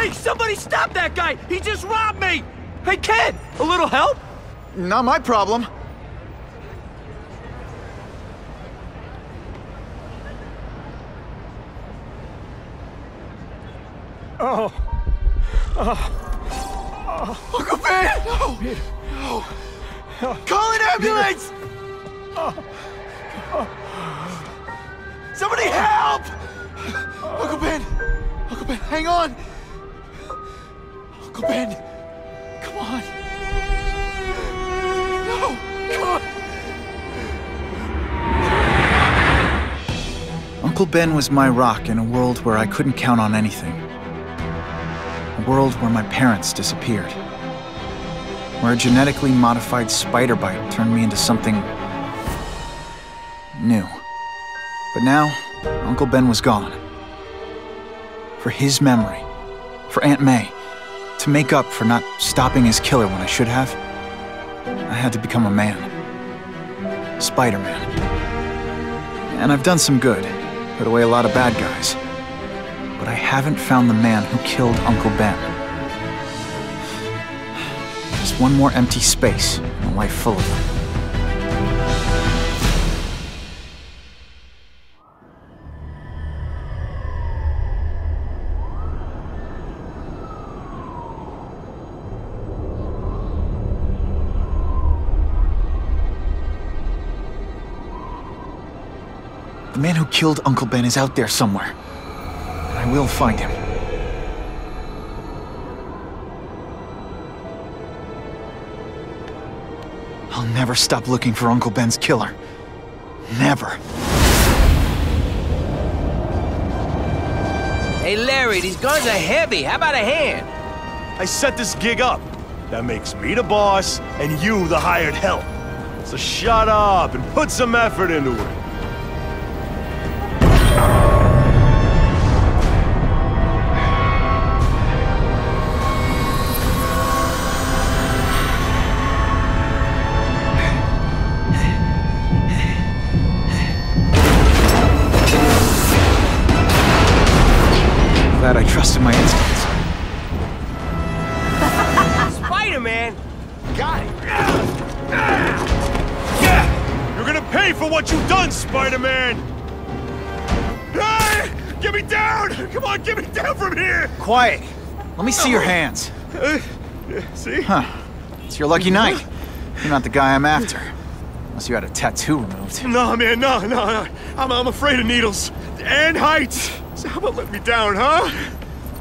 Hey, somebody stop that guy! He just robbed me! Hey, kid! A little help? Not my problem. Uncle Ben! No! No! Call an ambulance! Somebody help! Uncle Ben! Uncle Ben, hang on! Uncle Ben! Come on! No! Come on! Uncle Ben was my rock in a world where I couldn't count on anything. A world where my parents disappeared. Where a genetically modified spider bite turned me into something new. But now, Uncle Ben was gone. For his memory, for Aunt May, to make up for not stopping his killer when I should have, I had to become a man. Spider-Man. And I've done some good, put away a lot of bad guys. But I haven't found the man who killed Uncle Ben. Just one more empty space in a life full of them. The man who killed Uncle Ben is out there somewhere. And I will find him. I'll never stop looking for Uncle Ben's killer. Never. Hey, Larry, these guns are heavy. How about a hand? I set this gig up. That makes me the boss and you the hired help. So shut up and put some effort into it. Glad I trusted my instincts. Spider-Man! Got it! Yeah! You're gonna pay for what you've done, Spider-Man! Hey! Get me down! Come on, get me down from here! Quiet. Let me see your hands. See? Huh. It's your lucky night. You're not the guy I'm after. Unless you had a tattoo removed. No, man, no. I'm afraid of needles. And heights. So how about let me down, huh?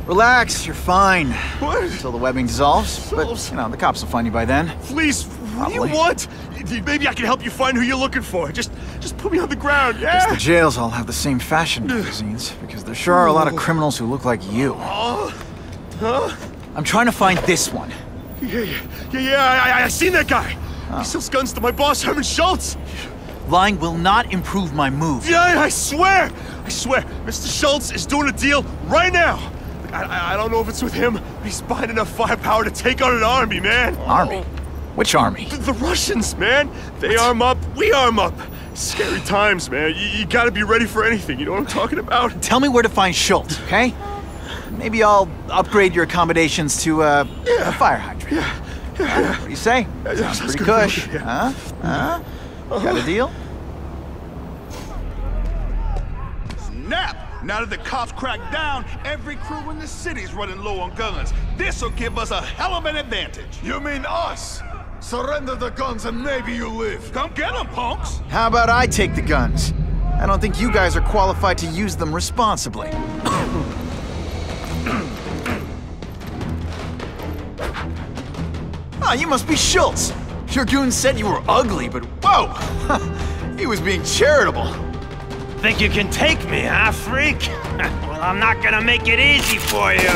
Relax, you're fine. What? Until the webbing dissolves. But, you know, the cops will find you by then. Please, what do you Probably. want? Maybe I can help you find who you're looking for. Just put me on the ground, yeah? Guess the jails all have the same fashion magazines, because there sure are a lot of criminals who look like you. Huh? I'm trying to find this one. Yeah, I seen that guy. He sells guns to my boss, Herman Schultz. Lying will not improve my move. Yeah, I swear. Mr. Schultz is doing a deal right now. I don't know if it's with him, but he's buying enough firepower to take on an army, man. Army? Which army? The Russians, man. They arm up, we arm up. Scary times, man. You gotta be ready for anything, you know what I'm talking about? Tell me where to find Schultz, okay? Maybe I'll upgrade your accommodations to a fire hydrant. Yeah. What do you say? Sounds pretty cush. Yeah. Huh? Got a deal? Snap! Now that the cops cracked down, every crew in the city's running low on guns. This'll give us a hell of an advantage. You mean us? Surrender the guns and maybe you live. Come get them, punks! How about I take the guns? I don't think you guys are qualified to use them responsibly. Ah, you must be Schultz. Your goon said you were ugly, but whoa! He was being charitable. Think you can take me, huh, freak? Well, I'm not gonna make it easy for you.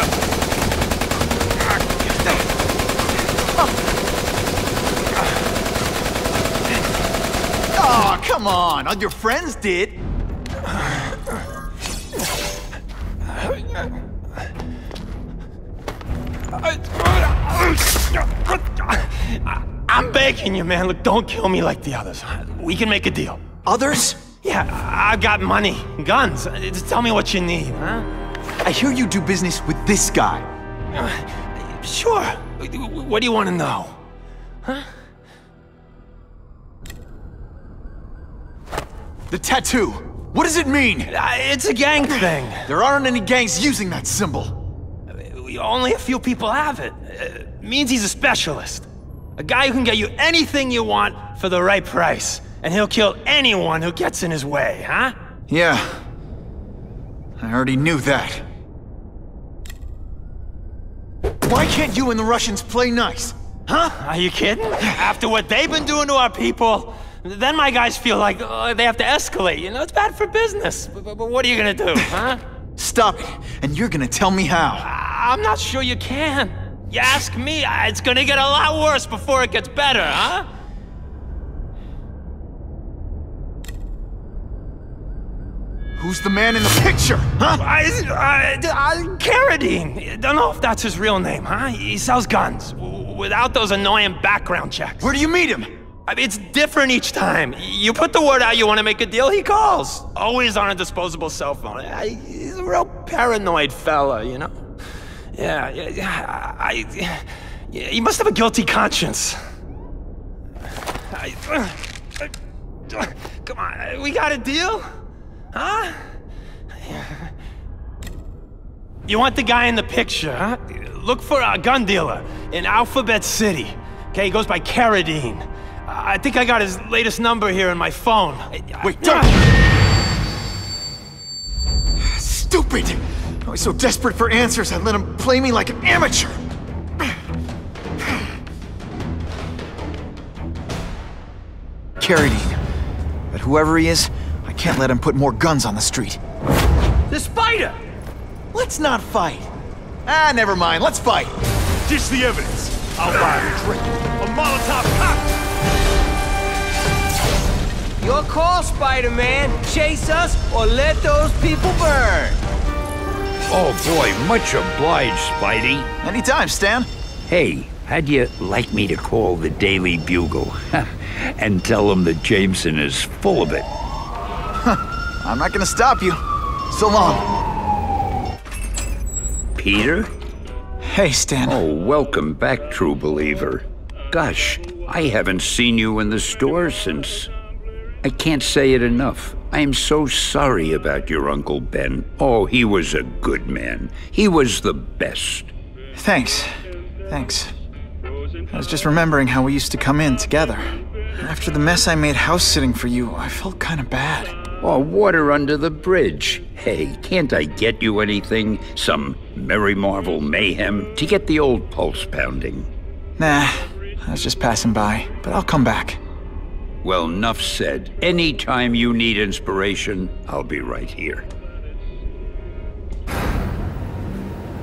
Oh, come on. All your friends did. I'm begging you, man. Look, don't kill me like the others. We can make a deal. Others? Yeah, I've got money, guns. Just tell me what you need, huh? I hear you do business with this guy. Sure. What do you want to know? Huh? The tattoo! What does it mean? It's a gang thing. There aren't any gangs using that symbol. Only a few people have it. It means he's a specialist. A guy who can get you anything you want for the right price. And he'll kill anyone who gets in his way, huh? Yeah. I already knew that. Why can't you and the Russians play nice? Huh? Are you kidding? After what they've been doing to our people, then my guys feel like they have to escalate. You know, it's bad for business. But what are you gonna do, huh? Stop it, and you're gonna tell me how. I'm not sure you can. You ask me, it's gonna get a lot worse before it gets better, huh? Who's the man in the picture, huh? Carradine. Don't know if that's his real name, huh? He sells guns, without those annoying background checks. Where do you meet him? I mean, it's different each time. You put the word out you want to make a deal, he calls. Always on a disposable cell phone. He's a real paranoid fella, you know? Yeah, he must have a guilty conscience. Come on, we got a deal? Huh? You want the guy in the picture, huh? Look for a gun dealer in Alphabet City. Okay, he goes by Carradine. I think I got his latest number here in my phone. Wait, don't! Stupid! I was so desperate for answers, I let him play me like an amateur! Carradine. But whoever he is, I can't let him put more guns on the street. The spider! Let's not fight. Never mind, let's fight. Ditch the evidence. I'll buy a drink. A Molotov cocktail. Your call, Spider-Man. Chase us or let those people burn. Oh boy, much obliged, Spidey. Anytime, Stan. Hey, how'd you like me to call the Daily Bugle and tell them that Jameson is full of it? I'm not gonna stop you. So long. Peter? Hey, Stan. Oh, welcome back, true believer. Gosh, I haven't seen you in the store since... I can't say it enough. I am so sorry about your Uncle Ben. Oh, he was a good man. He was the best. Thanks. I was just remembering how we used to come in together. After the mess I made house-sitting for you, I felt kind of bad. Oh, water under the bridge. Hey, can't I get you anything? Some Merry Marvel mayhem to get the old pulse pounding? Nah, I was just passing by, but I'll come back. Well, enough said. Anytime you need inspiration, I'll be right here.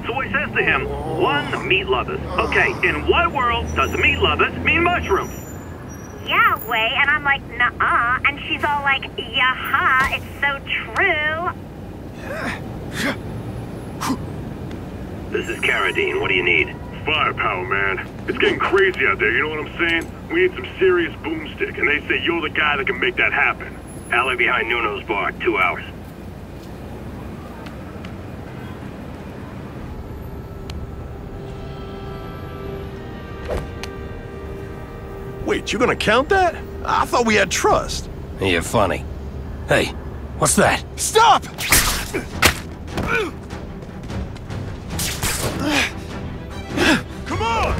So he says to him, one, meat lovers. Okay, in what world does meat lovers mean mushrooms? Yeah, way, and I'm like, nuh-uh, and she's all like, yeah-ha, it's so true. This is Carradine, what do you need? Firepower, man. It's getting crazy out there, you know what I'm saying? We need some serious boomstick, and they say you're the guy that can make that happen. Alley behind Nuno's bar, 2 hours. Wait, you gonna count that? I thought we had trust. You're funny. Hey, what's that? Stop! Come on!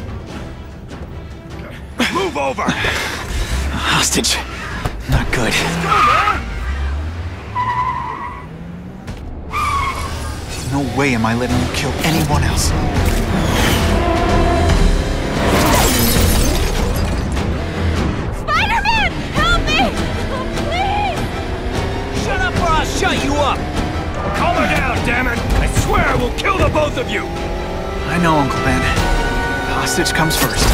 Move over! Hostage. Not good. No way am I letting you kill anyone else. Spider-Man! Help me! Please! Shut up or I'll shut you up. Calm her down, damn it! I swear I will kill the both of you! I know, Uncle Ben. Hostage comes first.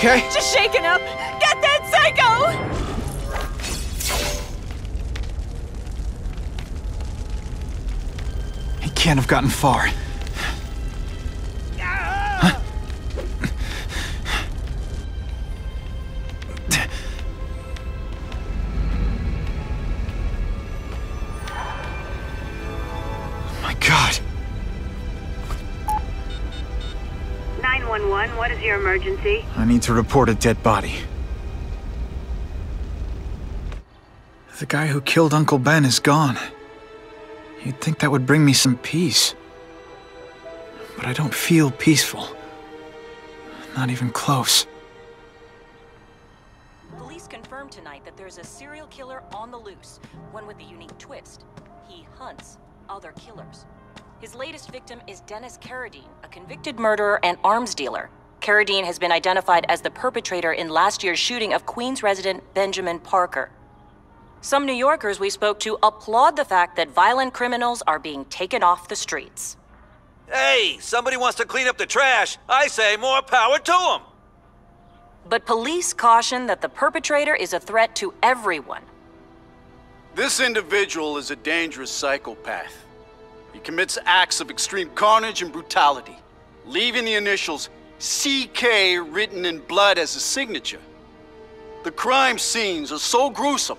okay? Just shaken up. Get that psycho! He can't have gotten far. Huh? My God. 911, what is your emergency? I need to report a dead body. The guy who killed Uncle Ben is gone. You'd think that would bring me some peace. But I don't feel peaceful. Not even close. Police confirmed tonight that there's a serial killer on the loose, one with a unique twist. He hunts other killers. His latest victim is Dennis Carradine, a convicted murderer and arms dealer. Carradine has been identified as the perpetrator in last year's shooting of Queens resident Benjamin Parker. Some New Yorkers we spoke to applaud the fact that violent criminals are being taken off the streets. Hey, somebody wants to clean up the trash. I say more power to them. But police caution that the perpetrator is a threat to everyone. This individual is a dangerous psychopath. He commits acts of extreme carnage and brutality, leaving the initials CK written in blood as a signature. The crime scenes are so gruesome,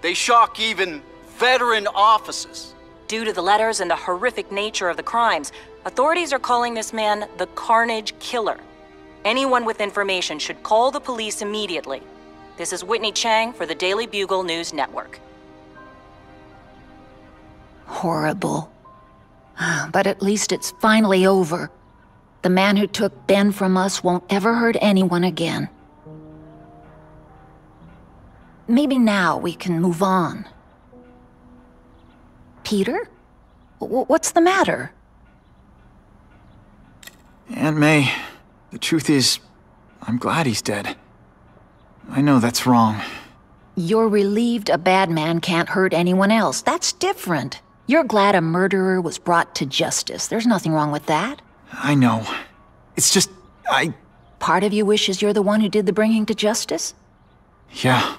they shock even veteran officers. Due to the letters and the horrific nature of the crimes, authorities are calling this man the Carnage Killer. Anyone with information should call the police immediately. This is Whitney Chang for the Daily Bugle News Network. Horrible. But at least it's finally over. The man who took Ben from us won't ever hurt anyone again. Maybe now we can move on. Peter? What's the matter? Aunt May, the truth is, I'm glad he's dead. I know that's wrong. You're relieved a bad man can't hurt anyone else. That's different. You're glad a murderer was brought to justice. There's nothing wrong with that. I know. It's just, Part of you wishes you're the one who did the bringing to justice? Yeah.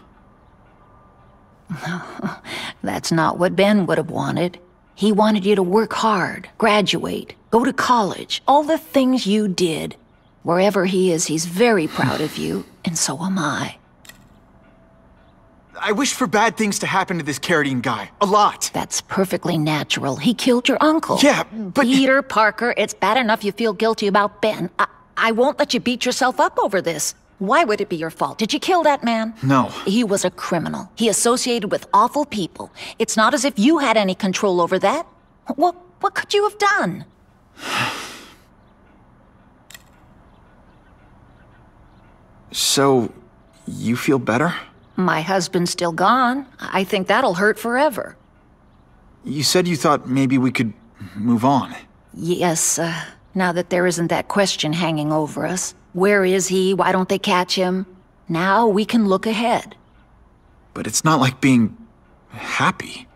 That's not what Ben would have wanted. He wanted you to work hard, graduate, go to college, all the things you did. Wherever he is, he's very proud of you, and so am I. I wish for bad things to happen to this Carradine guy. A lot. That's perfectly natural. He killed your uncle. Yeah, but... Peter Parker, it's bad enough you feel guilty about Ben. I won't let you beat yourself up over this. Why would it be your fault? Did you kill that man? No. He was a criminal. He associated with awful people. It's not as if you had any control over that. What could you have done? So, you feel better? My husband's still gone. I think that'll hurt forever. You said you thought maybe we could move on. Yes, now that there isn't that question hanging over us. Where is he? Why don't they catch him? Now we can look ahead. But it's not like being happy.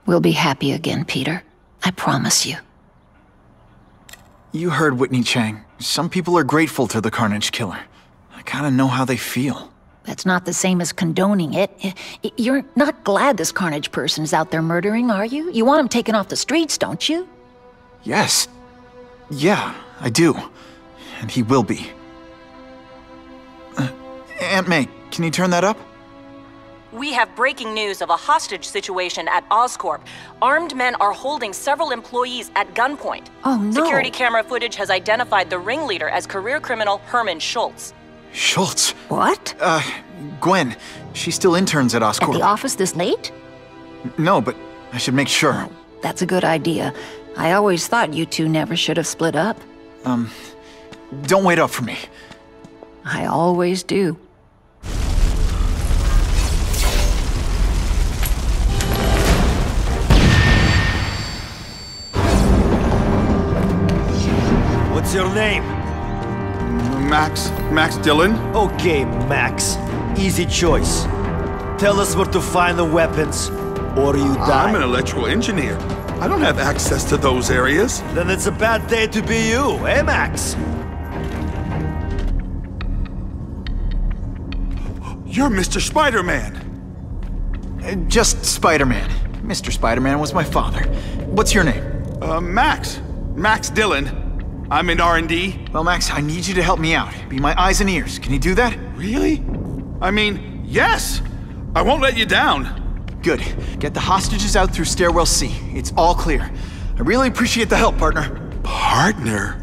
We'll be happy again, Peter. I promise you. You heard Whitney Chang. Some people are grateful to the Carnage Killer. I kinda know how they feel. That's not the same as condoning it. You're not glad this Carnage person is out there murdering, are you? You want him taken off the streets, don't you? Yes. Yeah, I do. And he will be. Aunt May, can you turn that up? We have breaking news of a hostage situation at Oscorp. Armed men are holding several employees at gunpoint. Oh, no. Security camera footage has identified the ringleader as career criminal Herman Schultz. Schultz? What? Gwen. She still interns at Oscorp. At the office this late? No, but I should make sure. Oh, that's a good idea. I always thought you two never should have split up. Don't wait up for me. I always do. What's your name? Max Dillon? Okay, Max. Easy choice. Tell us where to find the weapons, or you die. I'm an electrical engineer. I don't have access to those areas. Then it's a bad day to be you, eh, Max? You're Mr. Spider-Man. Just Spider-Man. Mr. Spider-Man was my father. What's your name? Max. Max Dillon. I'm in R&D. Well, Max, I need you to help me out. Be my eyes and ears. Can you do that? Really? I mean, yes. I won't let you down. Good. Get the hostages out through stairwell C. It's all clear. I really appreciate the help, partner. Partner?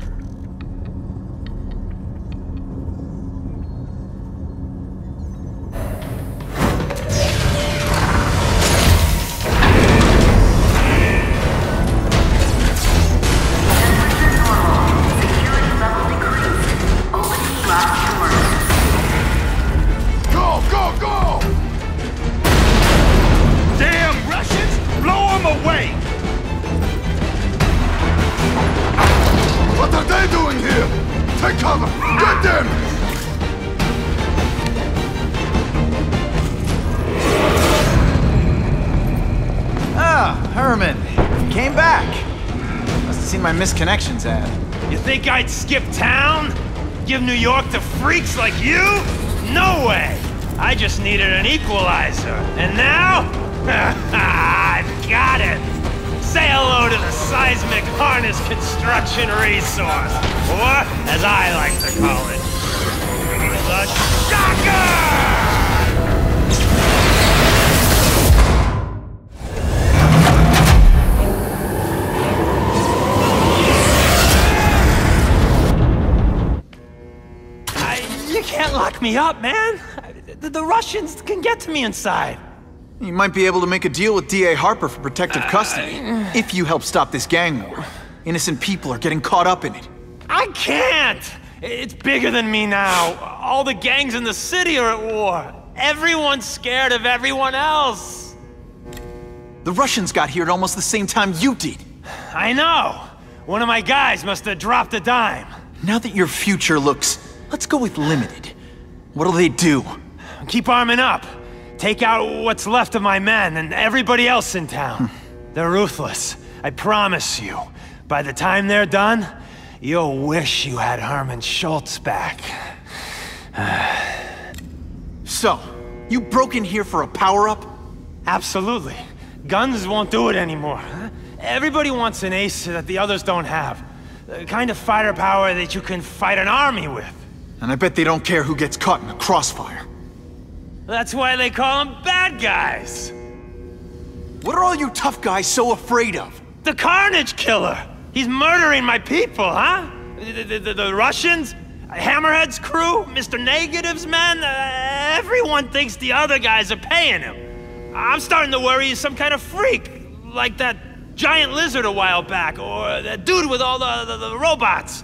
Misconnections ad. You think I'd skip town? Give New York to freaks like you? No way! I just needed an equalizer. And now? I've got it! Say hello to the seismic harness construction resource. Or, as I like to call it, the shocker! Can't lock me up, man. The Russians can get to me inside. You might be able to make a deal with D.A. Harper for protective custody, if you help stop this gang war. Innocent people are getting caught up in it. I can't! It's bigger than me now. All the gangs in the city are at war. Everyone's scared of everyone else. The Russians got here at almost the same time you did. I know. One of my guys must have dropped a dime. Now that your future looks... Let's go with limited. What'll they do? Keep arming up. Take out what's left of my men and everybody else in town. They're ruthless. I promise you. By the time they're done, you'll wish you had Herman Schultz back. So, you broke in here for a power-up? Absolutely. Guns won't do it anymore. Everybody wants an ace that the others don't have. The kind of fighter power that you can fight an army with. And I bet they don't care who gets caught in the crossfire. That's why they call them bad guys. What are all you tough guys so afraid of? The Carnage killer! He's murdering my people, huh? The Russians? Hammerhead's crew? Mr. Negative's men? Everyone thinks the other guys are paying him. I'm starting to worry he's some kind of freak. Like that giant lizard a while back, or that dude with all the robots.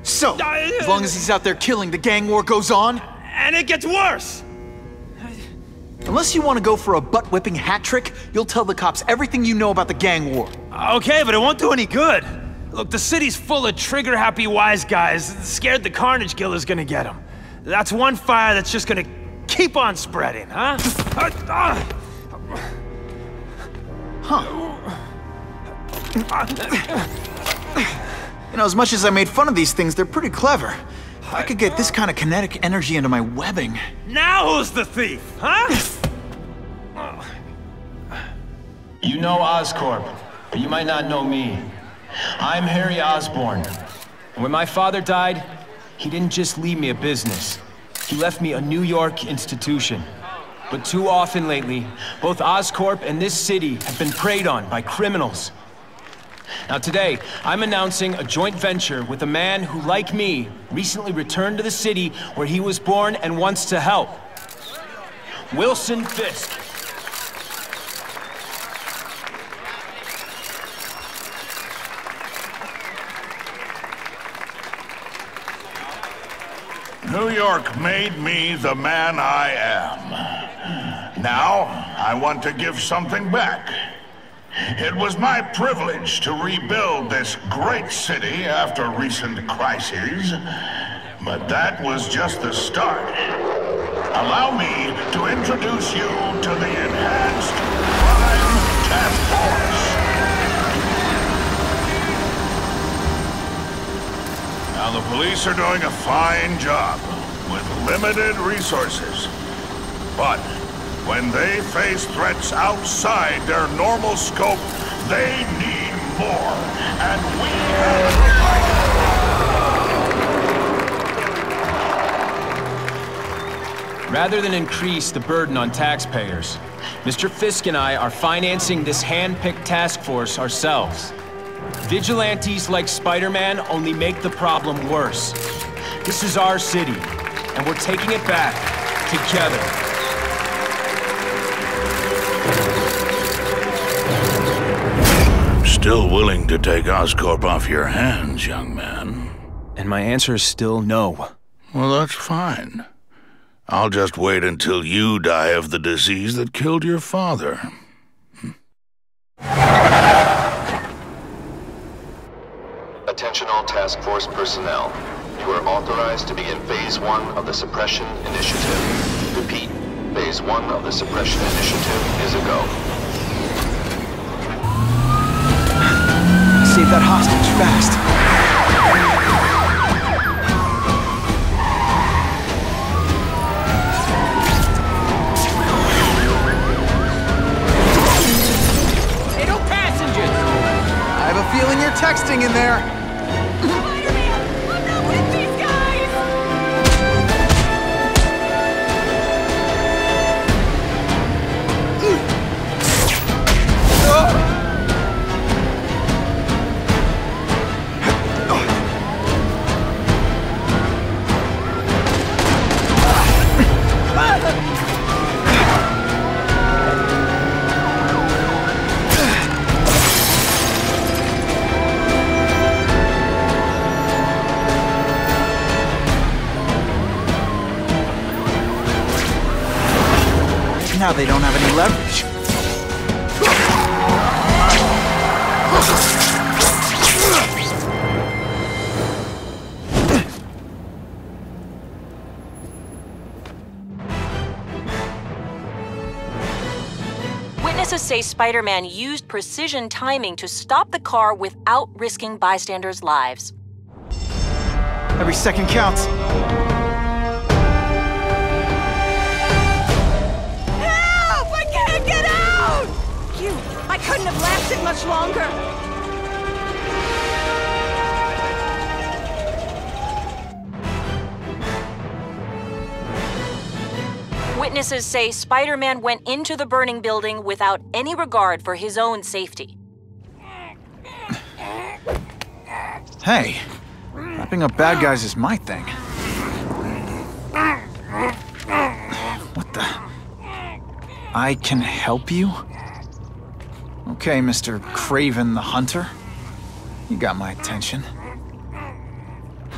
So, as long as he's out there killing, the gang war goes on? And it gets worse! Unless you want to go for a butt-whipping hat trick, you'll tell the cops everything you know about the gang war. Okay, but it won't do any good. Look, the city's full of trigger-happy wise guys, scared the Carnage killer's gonna get them. That's one fire that's just gonna keep on spreading, huh? You know, as much as I made fun of these things, they're pretty clever. I could get this kind of kinetic energy into my webbing. Now who's the thief, huh? You know Oscorp, but you might not know me. I'm Harry Osborn. And when my father died, he didn't just leave me a business. He left me a New York institution. But too often lately, both Oscorp and this city have been preyed on by criminals. Now today, I'm announcing a joint venture with a man who, like me, recently returned to the city where he was born and wants to help. Wilson Fisk. New York made me the man I am. Now, I want to give something back. It was my privilege to rebuild this great city after recent crises, but that was just the start. Allow me to introduce you to the Enhanced Crime Task Force. Now, the police are doing a fine job with limited resources. But when they face threats outside their normal scope, they need more. And we have Rather than increase the burden on taxpayers, Mr. Fisk and I are financing this hand-picked task force ourselves. Vigilantes like Spider-Man only make the program worse. This is our city, and we're taking it back together. Still willing to take Oscorp off your hands, young man? And my answer is still no. Well, that's fine. I'll just wait until you die of the disease that killed your father. Attention all task force personnel. You are authorized to begin Phase 1 of the Suppression Initiative. Repeat, Phase 1 of the Suppression Initiative is a go. Save that hostage fast. I have a feeling you're texting in there. Spider-Man! I'm not with these guys! Now they don't have any leverage. Witnesses say Spider-Man used precision timing to stop the car without risking bystanders' lives. Every second counts. Help! I can't get out! I couldn't have lasted much longer. Witnesses say Spider-Man went into the burning building without any regard for his own safety. Hey, wrapping up bad guys is my thing. What the? I can help you? Okay, Mr. Kraven the Hunter. You got my attention.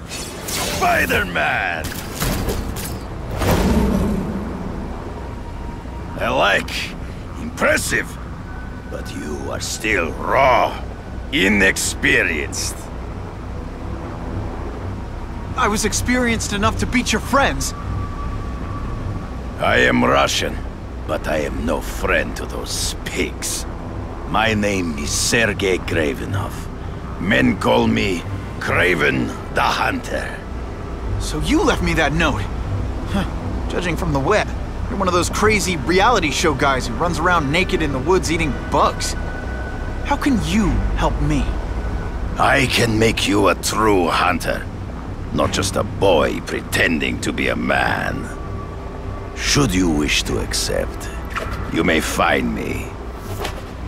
Spider-Man! I like. Impressive. But you are still raw. Inexperienced. I was experienced enough to beat your friends. I am Russian, but I am no friend to those pigs. My name is Sergei Gravenov. Men call me Kraven the Hunter. So you left me that note. Huh. Judging from the web, you're one of those crazy reality show guys who runs around naked in the woods eating bugs. How can you help me? I can make you a true hunter, not just a boy pretending to be a man. Should you wish to accept, you may find me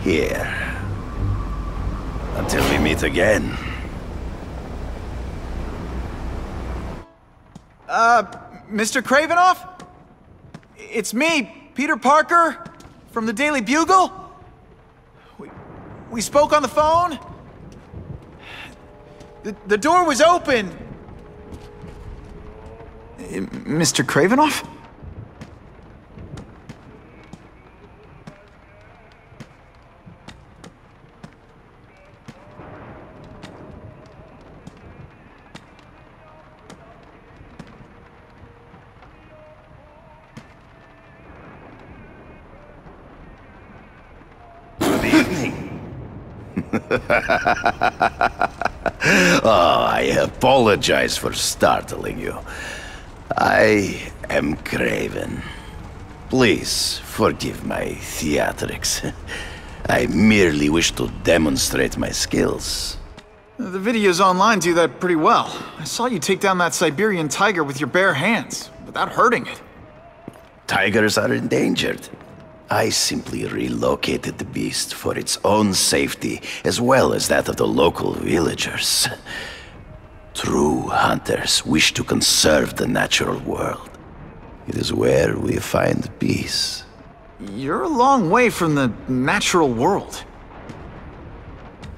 here. Until we meet again. Mr. Kravenoff? It's me, Peter Parker, from the Daily Bugle. We spoke on the phone. The door was open. Mr. Kravenoff? Oh, I apologize for startling you. I am Kraven. Please, forgive my theatrics. I merely wish to demonstrate my skills. The videos online do that pretty well. I saw you take down that Siberian tiger with your bare hands, without hurting it. Tigers are endangered. I simply relocated the beast for its own safety, as well as that of the local villagers. True hunters wish to conserve the natural world. It is where we find peace. You're a long way from the natural world.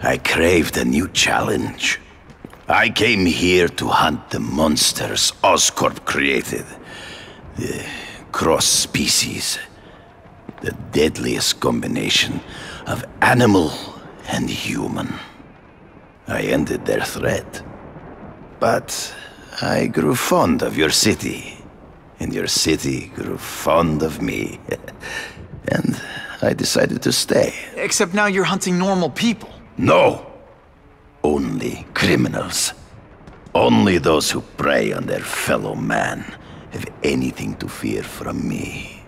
I craved a new challenge. I came here to hunt the monsters Oscorp created. The cross-species. The deadliest combination of animal and human. I ended their threat. But I grew fond of your city. And your city grew fond of me. And I decided to stay. Except now you're hunting normal people. No! Only criminals. Only those who prey on their fellow man have anything to fear from me.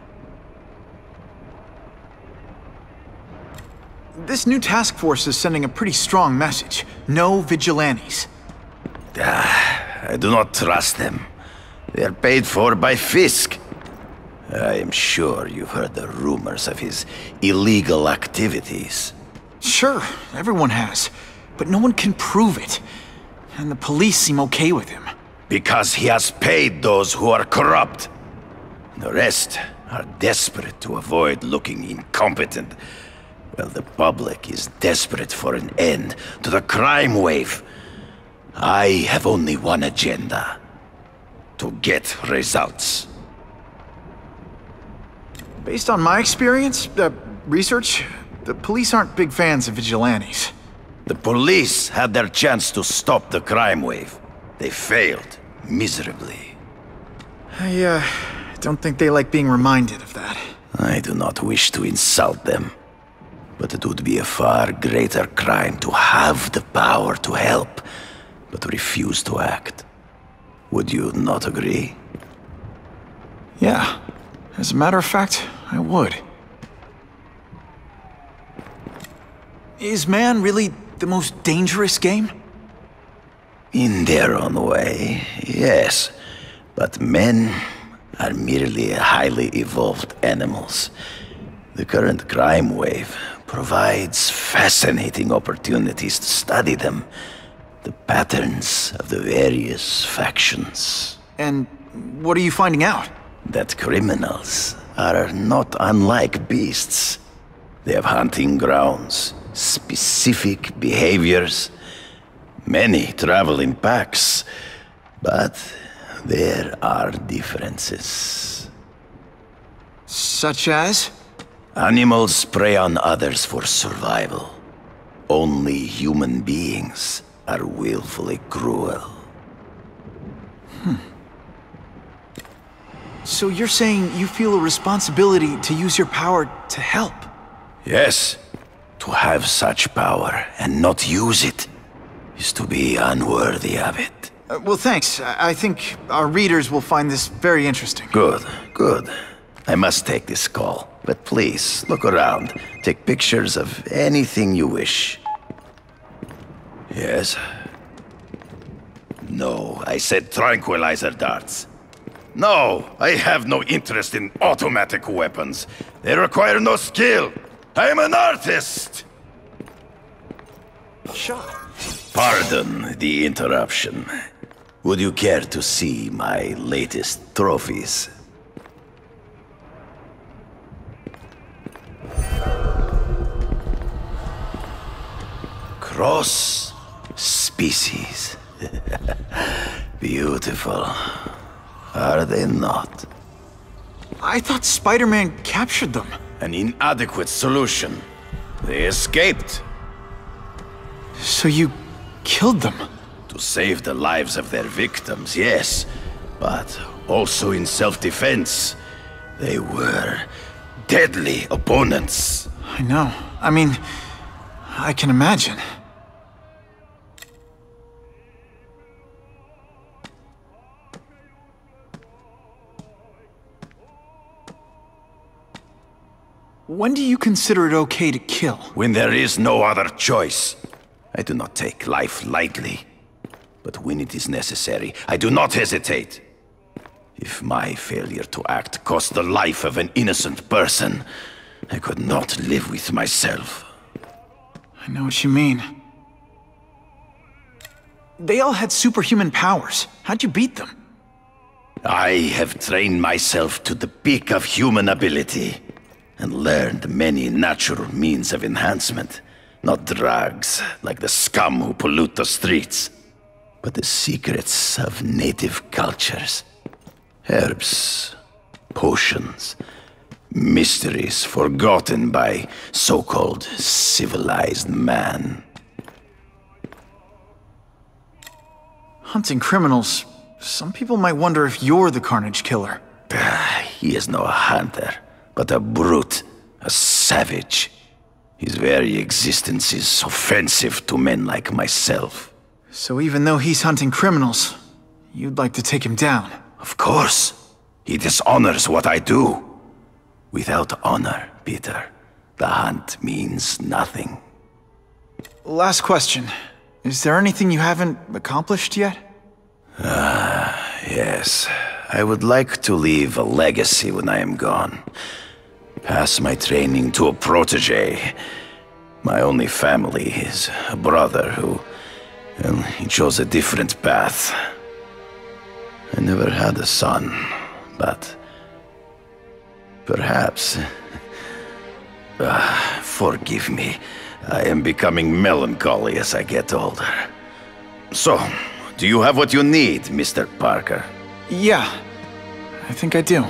This new task force is sending a pretty strong message. No vigilantes. I do not trust them. They are paid for by Fisk. I am sure you've heard the rumors of his illegal activities. Sure, everyone has. But no one can prove it. And the police seem okay with him. Because he has paid those who are corrupt. The rest are desperate to avoid looking incompetent. Well, the public is desperate for an end to the crime wave. I have only one agenda. To get results. Based on my experience, research, the police aren't big fans of vigilantes. The police had their chance to stop the crime wave. They failed miserably. I don't think they like being reminded of that. I do not wish to insult them. But it would be a far greater crime to have the power to help, but refuse to act. Would you not agree? Yeah. As a matter of fact, I would. Is man really the most dangerous game? In their own way, yes. But men are merely highly evolved animals. The current crime wave provides fascinating opportunities to study them. The patterns of the various factions. And what are you finding out? That criminals are not unlike beasts. They have hunting grounds, specific behaviors. Many travel in packs, but there are differences. Such as? Animals prey on others for survival. Only human beings are willfully cruel. So you're saying you feel a responsibility to use your power to help? Yes. To have such power and not use it is to be unworthy of it. Well, thanks. I think our readers will find this very interesting. Good, good. I must take this call. But please, look around. Take pictures of anything you wish. Yes? No, I said tranquilizer darts. No, I have no interest in automatic weapons. They require no skill. I am an artist! Shot. Pardon the interruption. Would you care to see my latest trophies? Cross species. Beautiful. Are they not? I thought Spider-Man captured them. An inadequate solution. They escaped. So you killed them? To save the lives of their victims, yes. But also in self-defense. They were deadly opponents. I know. I mean, I can imagine. When do you consider it okay to kill? When there is no other choice. I do not take life lightly. But when it is necessary, I do not hesitate. If my failure to act cost the life of an innocent person, I could not live with myself. I know what you mean. They all had superhuman powers. How'd you beat them? I have trained myself to the peak of human ability, and learned many natural means of enhancement. Not drugs, like the scum who pollute the streets, but the secrets of native cultures. Herbs, potions, mysteries forgotten by so-called civilized man. Hunting criminals. Some people might wonder if you're the Carnage killer. He is no hunter, but a brute, a savage. His very existence is offensive to men like myself. So even though he's hunting criminals, you'd like to take him down? Of course. He dishonors what I do. Without honor, Peter, the hunt means nothing. Last question. Is there anything you haven't accomplished yet? Yes. I would like to leave a legacy when I am gone. Pass my training to a protege. My only family is a brother who... well, he chose a different path. I never had a son, but... perhaps... forgive me. I am becoming melancholy as I get older. So, do you have what you need, Mr. Parker? Yeah, I think I do.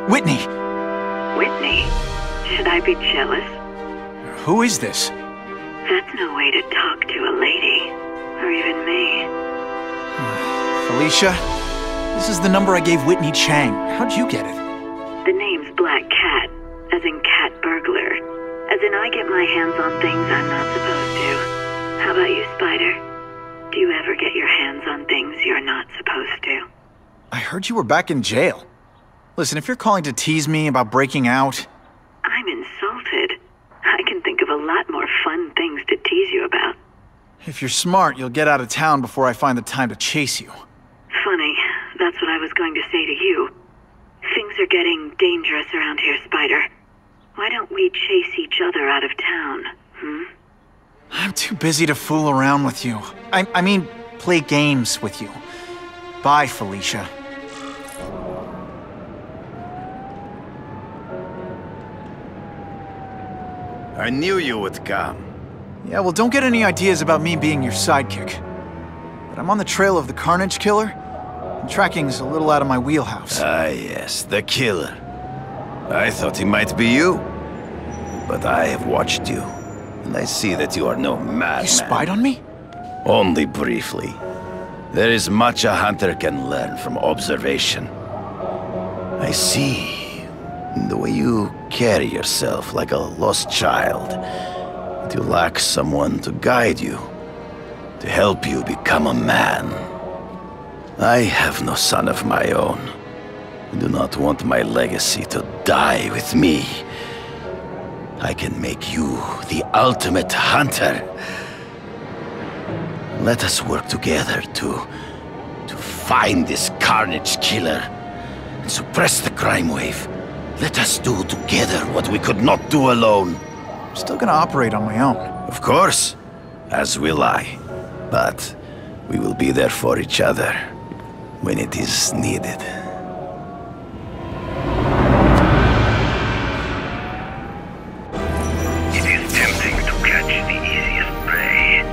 Whitney! Whitney? Should I be jealous? Who is this? That's no way to talk to a lady. Or even me. Felicia? This is the number I gave Whitney Chang. How'd you get it? The name's Black Cat, as in cat burglar. As in I get my hands on things I'm not supposed to. How about you, Spider? Do you ever get your hands on things you're not supposed to? I heard you were back in jail. Listen, if you're calling to tease me about breaking out... I'm insulted. I can think of a lot more fun things to tease you about. If you're smart, you'll get out of town before I find the time to chase you. Funny. That's what I was going to say to you. Things are getting dangerous around here, Spider. Why don't we chase each other out of town, I'm too busy to fool around with you. I mean, play games with you. Bye, Felicia. I knew you would come. Yeah, well, don't get any ideas about me being your sidekick. But I'm on the trail of the Carnage killer, and tracking's a little out of my wheelhouse. Ah, yes, the killer. I thought he might be you. But I have watched you, and I see that you are no madman. You spied on me? Only briefly. There is much a hunter can learn from observation. I see in the way you carry yourself like a lost child, that you lack someone to guide you, to help you become a man. I have no son of my own. I do not want my legacy to die with me. I can make you the ultimate hunter. Let us work together to find this Carnage killer and suppress the crime wave. Let us do together what we could not do alone. I'm still gonna operate on my own. Of course, as will I. But we will be there for each other when it is needed. It is tempting to catch the easiest prey,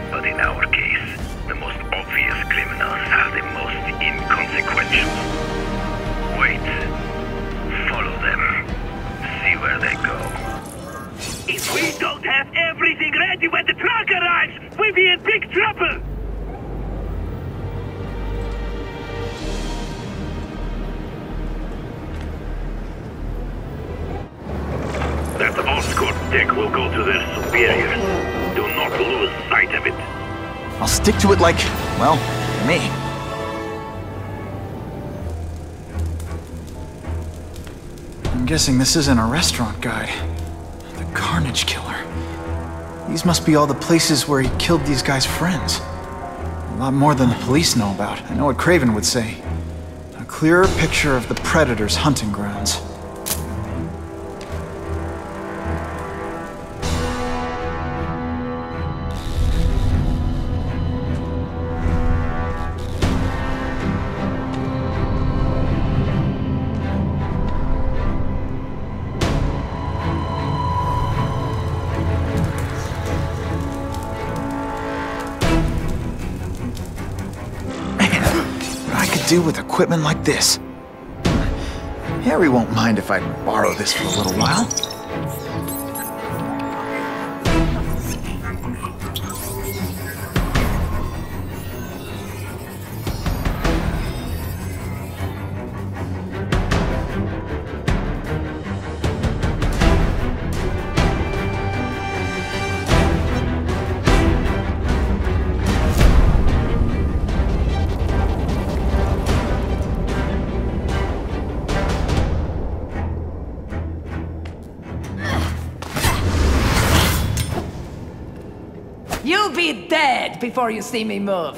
but in our case, the most obvious criminals are the most inconsequential. Wait. Follow them. See where they go. If we don't have everything ready when the truck arrives, we'll be in big trouble! That Oscorp deck will go to their superiors. Do not lose sight of it. I'll stick to it like, well, me. I'm guessing this isn't a restaurant guide. The Carnage killer. These must be all the places where he killed these guys' friends. A lot more than the police know about. I know what Kraven would say. A clearer picture of the Predator's hunting grounds. With equipment like this. Harry won't mind if I borrow this for a little while. You'll be dead before you see me move.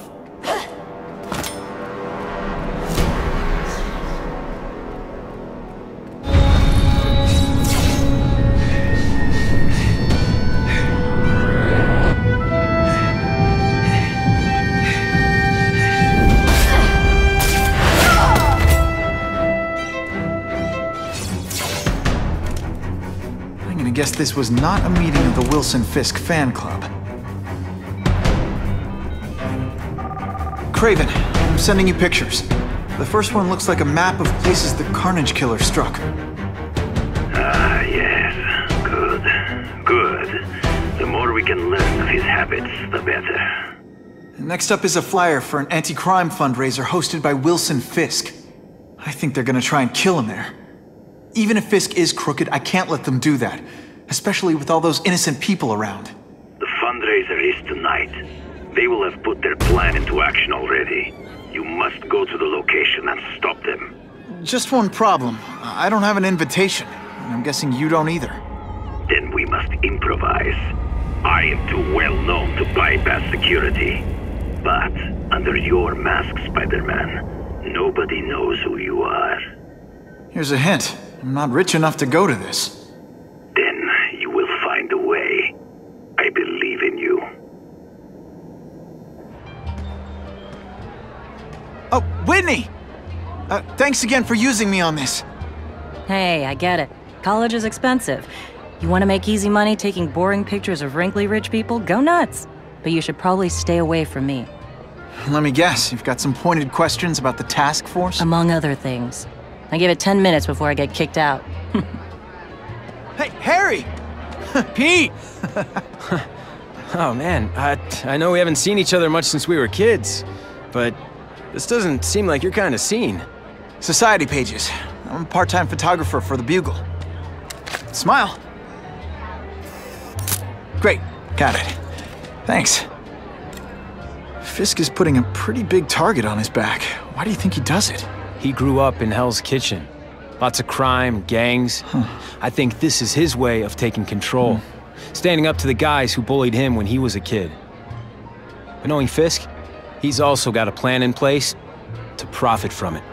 I'm gonna guess this was not a meeting of the Wilson Fisk fan club. Kraven, I'm sending you pictures. The first one looks like a map of places the Carnage killer struck. Ah, yes. Good. Good. The more we can learn of his habits, the better. Next up is a flyer for an anti-crime fundraiser hosted by Wilson Fisk. I think they're gonna try and kill him there. Even if Fisk is crooked, I can't let them do that. Especially with all those innocent people around. The fundraiser is tonight. They will have put their plan into action already. You must go to the location and stop them. Just one problem. I don't have an invitation. And I'm guessing you don't either. Then we must improvise. I am too well known to bypass security. But under your mask, Spider-Man, nobody knows who you are. Here's a hint. I'm not rich enough to go to this. Then you will find a way. I believe in you. Oh, Whitney! Thanks again for using me on this. Hey, I get it. College is expensive. You want to make easy money taking boring pictures of wrinkly rich people? Go nuts! But you should probably stay away from me. Let me guess, you've got some pointed questions about the task force? Among other things. I give it 10 minutes before I get kicked out. Hey, Harry! Pete! Oh man, I know we haven't seen each other much since we were kids, but this doesn't seem like your kind of scene. Society pages. I'm a part-time photographer for the Bugle. Smile. Great, got it. Thanks. Fisk is putting a pretty big target on his back. Why do you think he does it? He grew up in Hell's Kitchen. Lots of crime, gangs. I think this is his way of taking control. Standing up to the guys who bullied him when he was a kid. But knowing Fisk, he's also got a plan in place to profit from it.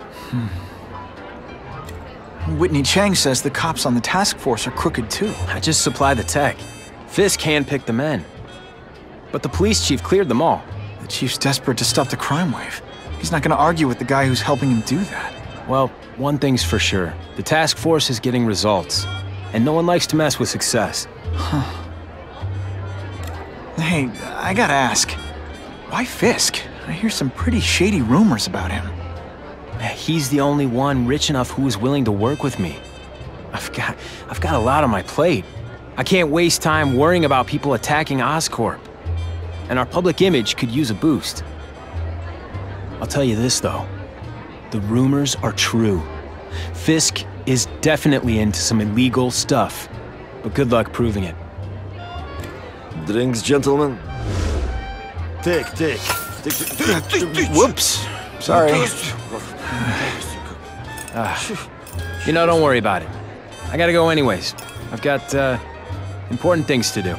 Whitney Chang says the cops on the task force are crooked too. I just supply the tech. Fisk handpicked the men. But the police chief cleared them all. The chief's desperate to stop the crime wave. He's not gonna argue with the guy who's helping him do that. Well, one thing's for sure. The task force is getting results. And no one likes to mess with success. Hey, I gotta ask. Why Fisk? I hear some pretty shady rumors about him. He's the only one rich enough who is willing to work with me. I've got a lot on my plate. I can't waste time worrying about people attacking Oscorp. And our public image could use a boost. I'll tell you this, though. The rumors are true. Fisk is definitely into some illegal stuff. But good luck proving it. Drinks, gentlemen? Take. Whoops. Sorry. You know, don't worry about it. I gotta go anyways. I've got, important things to do.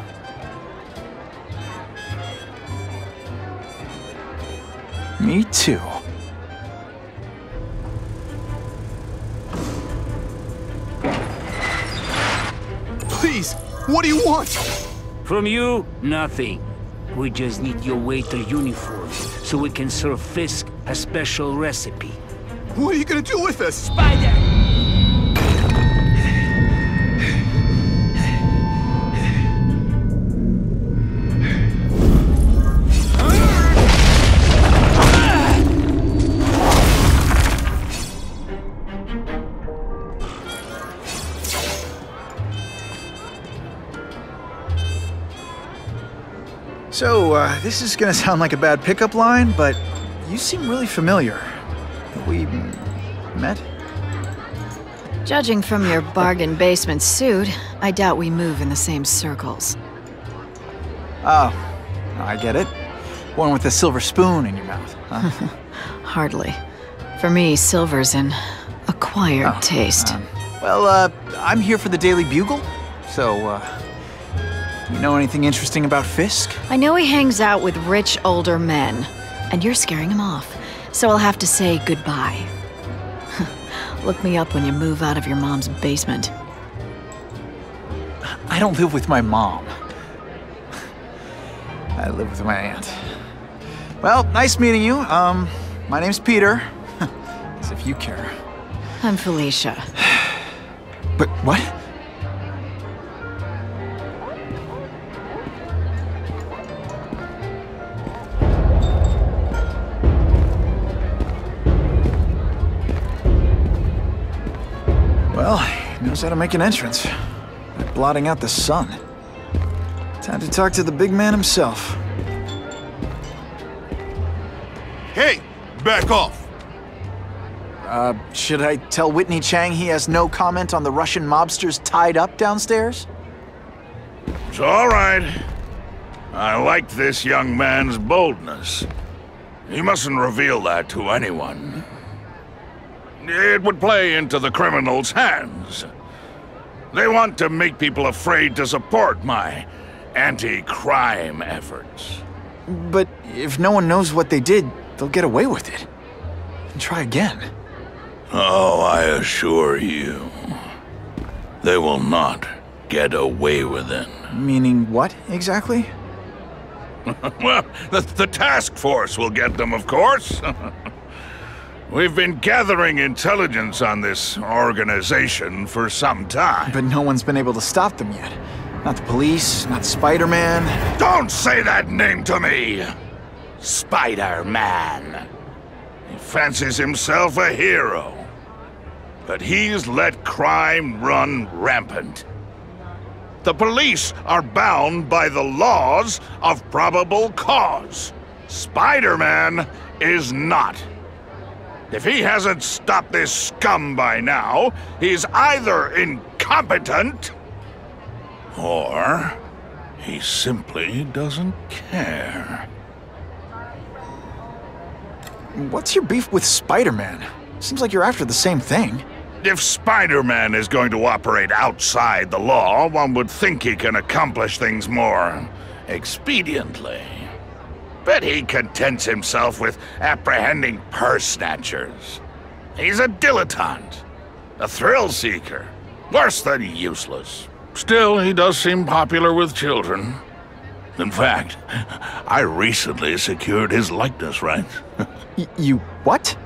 Me too. Please, what do you want? From you, nothing. We just need your waiter uniform so we can serve Fisk a special recipe. What are you gonna do with us? Spider! So, this is gonna sound like a bad pickup line, but you seem really familiar. We met? Judging from your bargain basement suit, I doubt we move in the same circles. Oh, I get it. One with a silver spoon in your mouth, huh? Hardly. For me, silver's an acquired taste. Well, I'm here for the Daily Bugle, so, you know anything interesting about Fisk? I know he hangs out with rich older men, and you're scaring him off, so I'll have to say goodbye. Look me up when you move out of your mom's basement. I don't live with my mom. I live with my aunt. Well, nice meeting you. My name's Peter. As if you care. I'm Felicia. But what? Well, he knows how to make an entrance. By blotting out the sun. Time to talk to the big man himself. Hey! Back off! Should I tell Whitney Chang he has no comment on the Russian mobsters tied up downstairs? It's all right. I like this young man's boldness. He mustn't reveal that to anyone. It would play into the criminals' hands. They want to make people afraid to support my anti-crime efforts. But if no one knows what they did, they'll get away with it. And try again. Oh, I assure you, they will not get away with it. Meaning what, exactly? Well, the task force will get them, of course. We've been gathering intelligence on this organization for some time. But no one's been able to stop them yet. Not the police, not Spider-Man. Don't say that name to me! Spider-Man. He fancies himself a hero. But he's let crime run rampant. The police are bound by the laws of probable cause. Spider-Man is not. If he hasn't stopped this scum by now, he's either incompetent, or he simply doesn't care. What's your beef with Spider-Man? Seems like you're after the same thing. If Spider-Man is going to operate outside the law, one would think he can accomplish things more expediently. But he contents himself with apprehending purse snatchers. He's a dilettante, a thrill-seeker, worse than useless. Still, he does seem popular with children. In fact, I recently secured his likeness rights. You what?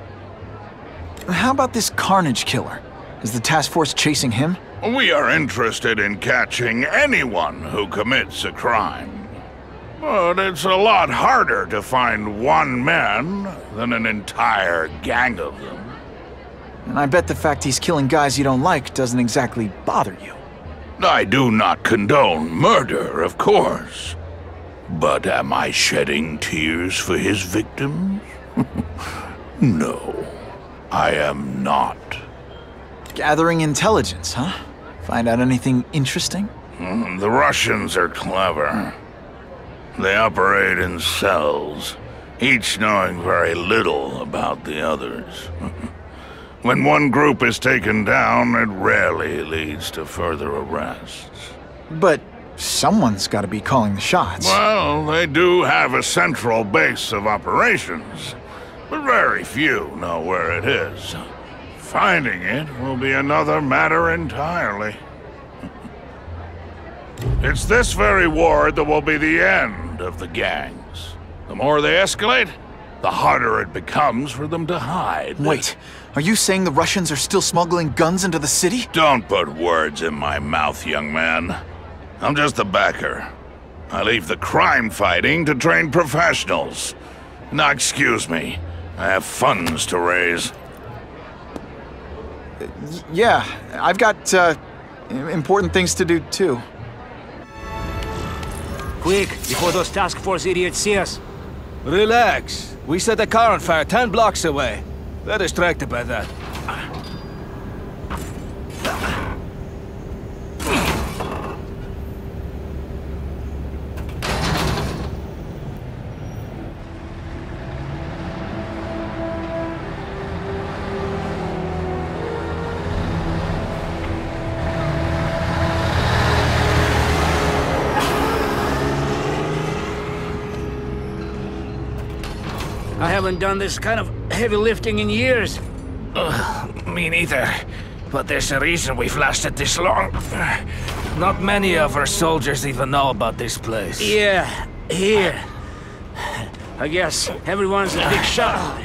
How about this Carnage killer? Is the task force chasing him? We are interested in catching anyone who commits a crime. But it's a lot harder to find one man than an entire gang of them. And I bet the fact he's killing guys you don't like doesn't exactly bother you. I do not condone murder, of course. But am I shedding tears for his victims? No, I am not. Gathering intelligence, huh? Find out anything interesting? The Russians are clever. They operate in cells, each knowing very little about the others. When one group is taken down, it rarely leads to further arrests. But someone's got to be calling the shots. Well, they do have a central base of operations, but very few know where it is. Finding it will be another matter entirely. It's this very ward that will be the end of the gangs. The more they escalate, the harder it becomes for them to hide. Wait, are you saying the Russians are still smuggling guns into the city? Don't put words in my mouth, young man. I'm just a backer. I leave the crime fighting to trained professionals. Now, excuse me. I have funds to raise. Yeah, I've got, important things to do, too. Quick, before those task force idiots see us. Relax. We set a car on fire 10 blocks away. They're distracted by that. I haven't done this kind of heavy lifting in years. Me neither. But there's a reason we've lasted this long. Not many of our soldiers even know about this place. Yeah, here. I guess everyone's a big shot.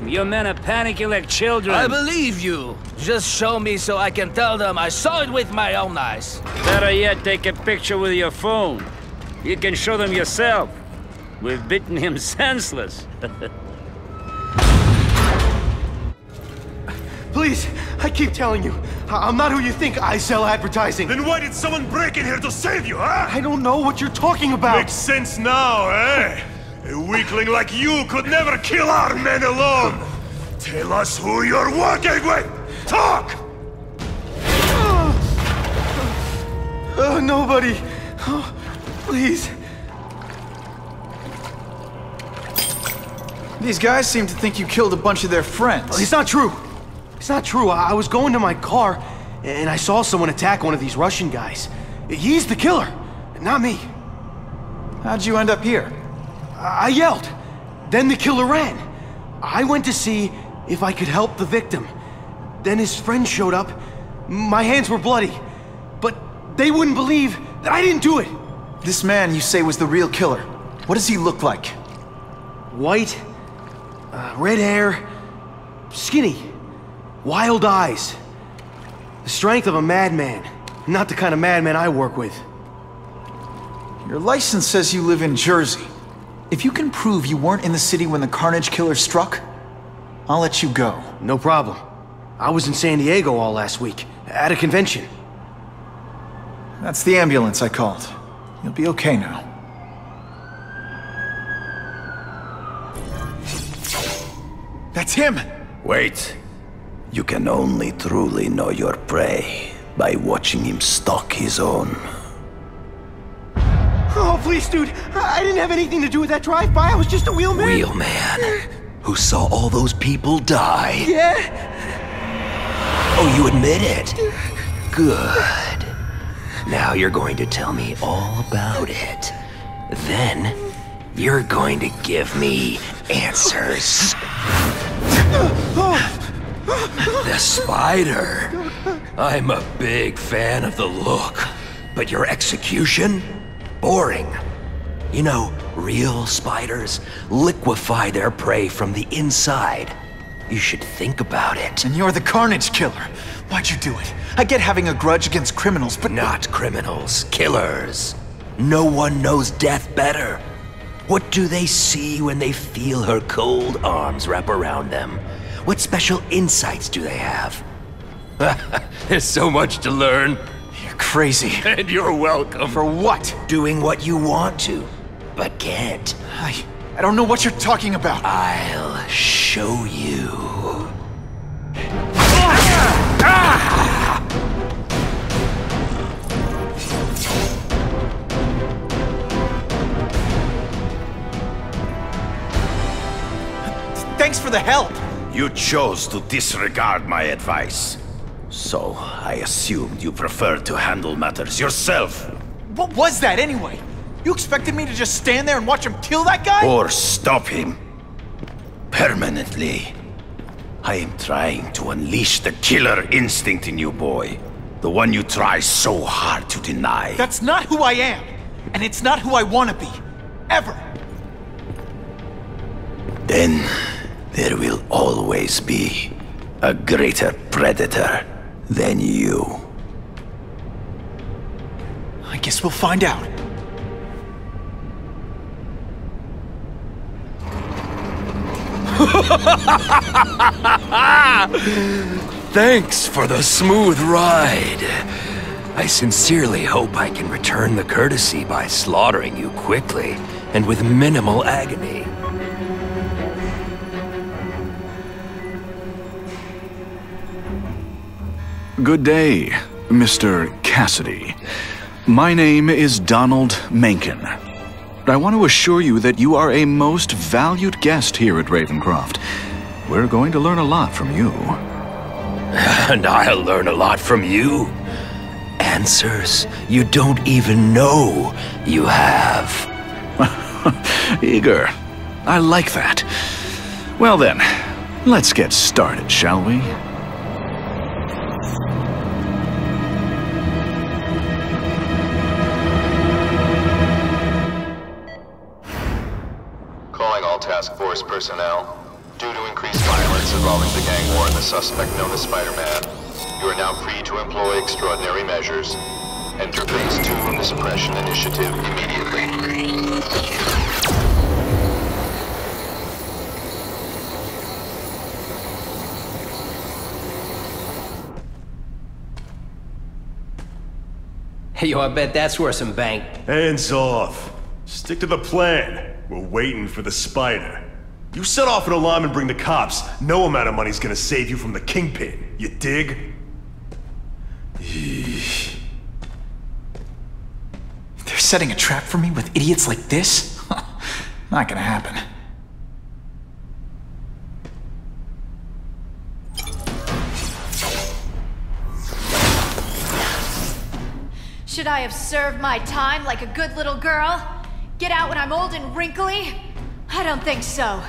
Your men are panicking like children. I believe you. Just show me so I can tell them I saw it with my own eyes. Better yet, take a picture with your phone. You can show them yourself. We've beaten him senseless. Please, I keep telling you, I'm not who you think. I sell advertising. Then why did someone break in here to save you, huh? I don't know what you're talking about. Makes sense now, eh? A weakling like you could never kill our men alone. Tell us who you're working with. Talk! Nobody. Oh, please. These guys seem to think you killed a bunch of their friends. It's not true. It's not true. I was going to my car, and I saw someone attack one of these Russian guys. He's the killer, not me. How'd you end up here? I yelled. Then the killer ran. I went to see if I could help the victim. Then his friend showed up. My hands were bloody. But they wouldn't believe that I didn't do it. This man you say was the real killer. What does he look like? White, red hair, skinny, wild eyes. The strength of a madman. Not the kind of madman I work with. Your license says you live in Jersey. If you can prove you weren't in the city when the Carnage killer struck, I'll let you go. No problem. I was in San Diego all last week, at a convention. That's the ambulance I called. You'll be okay now. That's him! Wait. You can only truly know your prey by watching him stalk his own. Oh, please, dude. I didn't have anything to do with that drive-by. I was just a wheelman. Wheelman? Who saw all those people die? Yeah? Oh, you admit it? Good. Now you're going to tell me all about it. Then, you're going to give me answers. The spider. I'm a big fan of the look, but your execution? Boring. You know, real spiders liquefy their prey from the inside. You should think about it. And you're the Carnage killer. Why'd you do it? I get having a grudge against criminals, but... Not criminals, killers. No one knows death better. What do they see when they feel her cold arms wrap around them? What special insights do they have? There's so much to learn. You're crazy. And you're welcome. For what? Doing what you want to, but can't. I don't know what you're talking about. I'll show you. thanks for the help. You chose to disregard my advice. So, I assumed you preferred to handle matters yourself. What was that anyway? You expected me to just stand there and watch him kill that guy? Or stop him. Permanently. I am trying to unleash the killer instinct in you, boy. The one you try so hard to deny. That's not who I am. And it's not who I want to be. Ever. Then, there will always be a greater predator than you. I guess we'll find out. Thanks for the smooth ride. I sincerely hope I can return the courtesy by slaughtering you quickly and with minimal agony. Good day, Mr. Cassidy. My name is Donald Mencken. I want to assure you that you are a most valued guest here at Ravencroft. We're going to learn a lot from you. And I'll learn a lot from you. Answers you don't even know you have. Eager. I like that. Well then, let's get started, shall we? Calling all task force personnel. Due to increased violence involving the gang war and the suspect known as Spider-Man, you are now free to employ extraordinary measures. Enter phase 2 of the suppression initiative immediately. Hey, yo, I bet that's worth some bank. Hands off. Stick to the plan. We're waiting for the spider. You set off an alarm and bring the cops. No amount of money's gonna save you from the Kingpin. You dig? They're setting a trap for me with idiots like this? Not gonna happen. Should I have served my time like a good little girl? Get out when I'm old and wrinkly? I don't think so.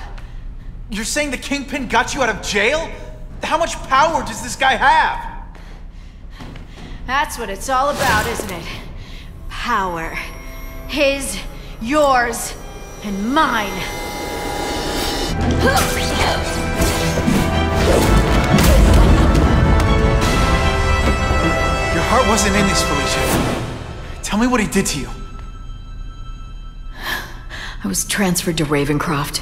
You're saying the Kingpin got you out of jail? How much power does this guy have? That's what it's all about, isn't it? Power. His, yours, and mine. Your heart wasn't in this, Felicia. Tell me what he did to you. I was transferred to Ravencroft.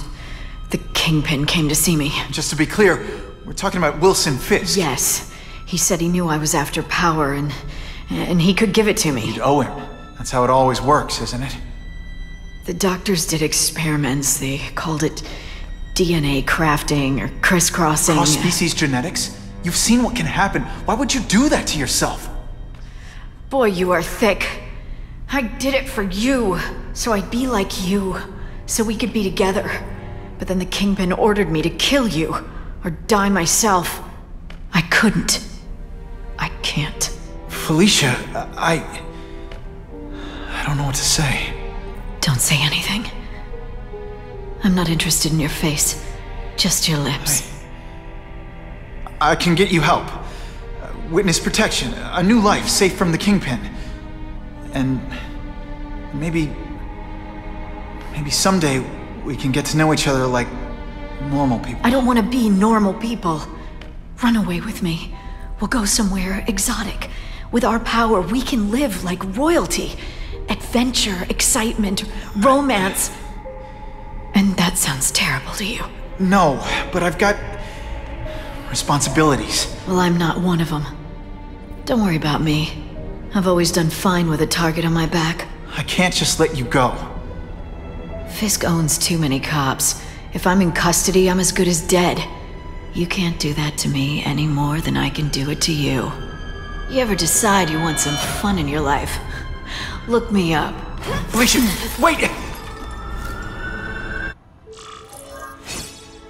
The Kingpin came to see me. Just to be clear, we're talking about Wilson Fisk. Yes. He said he knew I was after power and he could give it to me. You'd owe him. That's how it always works, isn't it? The doctors did experiments. They called it DNA crafting or crisscrossing. Cross-species genetics? You've seen what can happen. Why would you do that to yourself? Boy, you are thick. I did it for you, so I'd be like you, so we could be together. But then the Kingpin ordered me to kill you, or die myself. I couldn't. I can't. Felicia, I don't know what to say. Don't say anything. I'm not interested in your face, just your lips. I can get you help. Witness protection, a new life safe from the Kingpin. And maybe someday we can get to know each other like normal people. I don't want to be normal people. Run away with me. We'll go somewhere exotic. With our power, we can live like royalty. Adventure, excitement, romance. And that sounds terrible to you. No, but I've got responsibilities. Well, I'm not one of them. Don't worry about me. I've always done fine with a target on my back. I can't just let you go. Fisk owns too many cops. If I'm in custody, I'm as good as dead. You can't do that to me any more than I can do it to you. You ever decide you want some fun in your life? Look me up. Felicia, wait!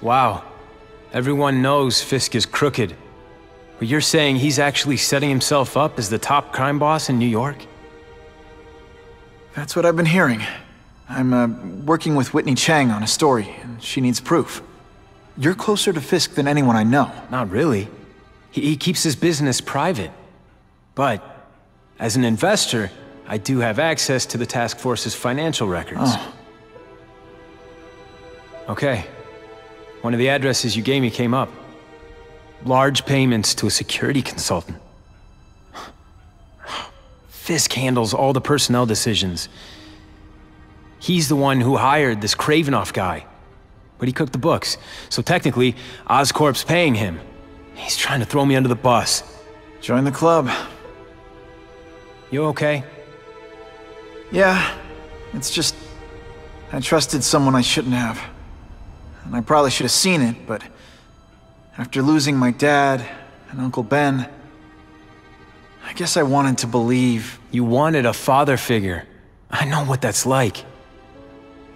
Wow, Everyone knows Fisk is crooked. But you're saying he's actually setting himself up as the top crime boss in New York? That's what I've been hearing. I'm working with Whitney Chang on a story, and she needs proof. You're closer to Fisk than anyone I know. Not really. He keeps his business private. But, as an investor, I do have access to the task force's financial records. Oh. Okay. One of the addresses you gave me came up. Large payments to a security consultant. Fisk handles all the personnel decisions. He's the one who hired this Kravenoff guy. But he cooked the books, so technically, Oscorp's paying him. He's trying to throw me under the bus. Join the club. You okay? Yeah, it's just... I trusted someone I shouldn't have. And I probably should have seen it, but... after losing my dad and Uncle Ben... I guess I wanted to believe... You wanted a father figure. I know what that's like.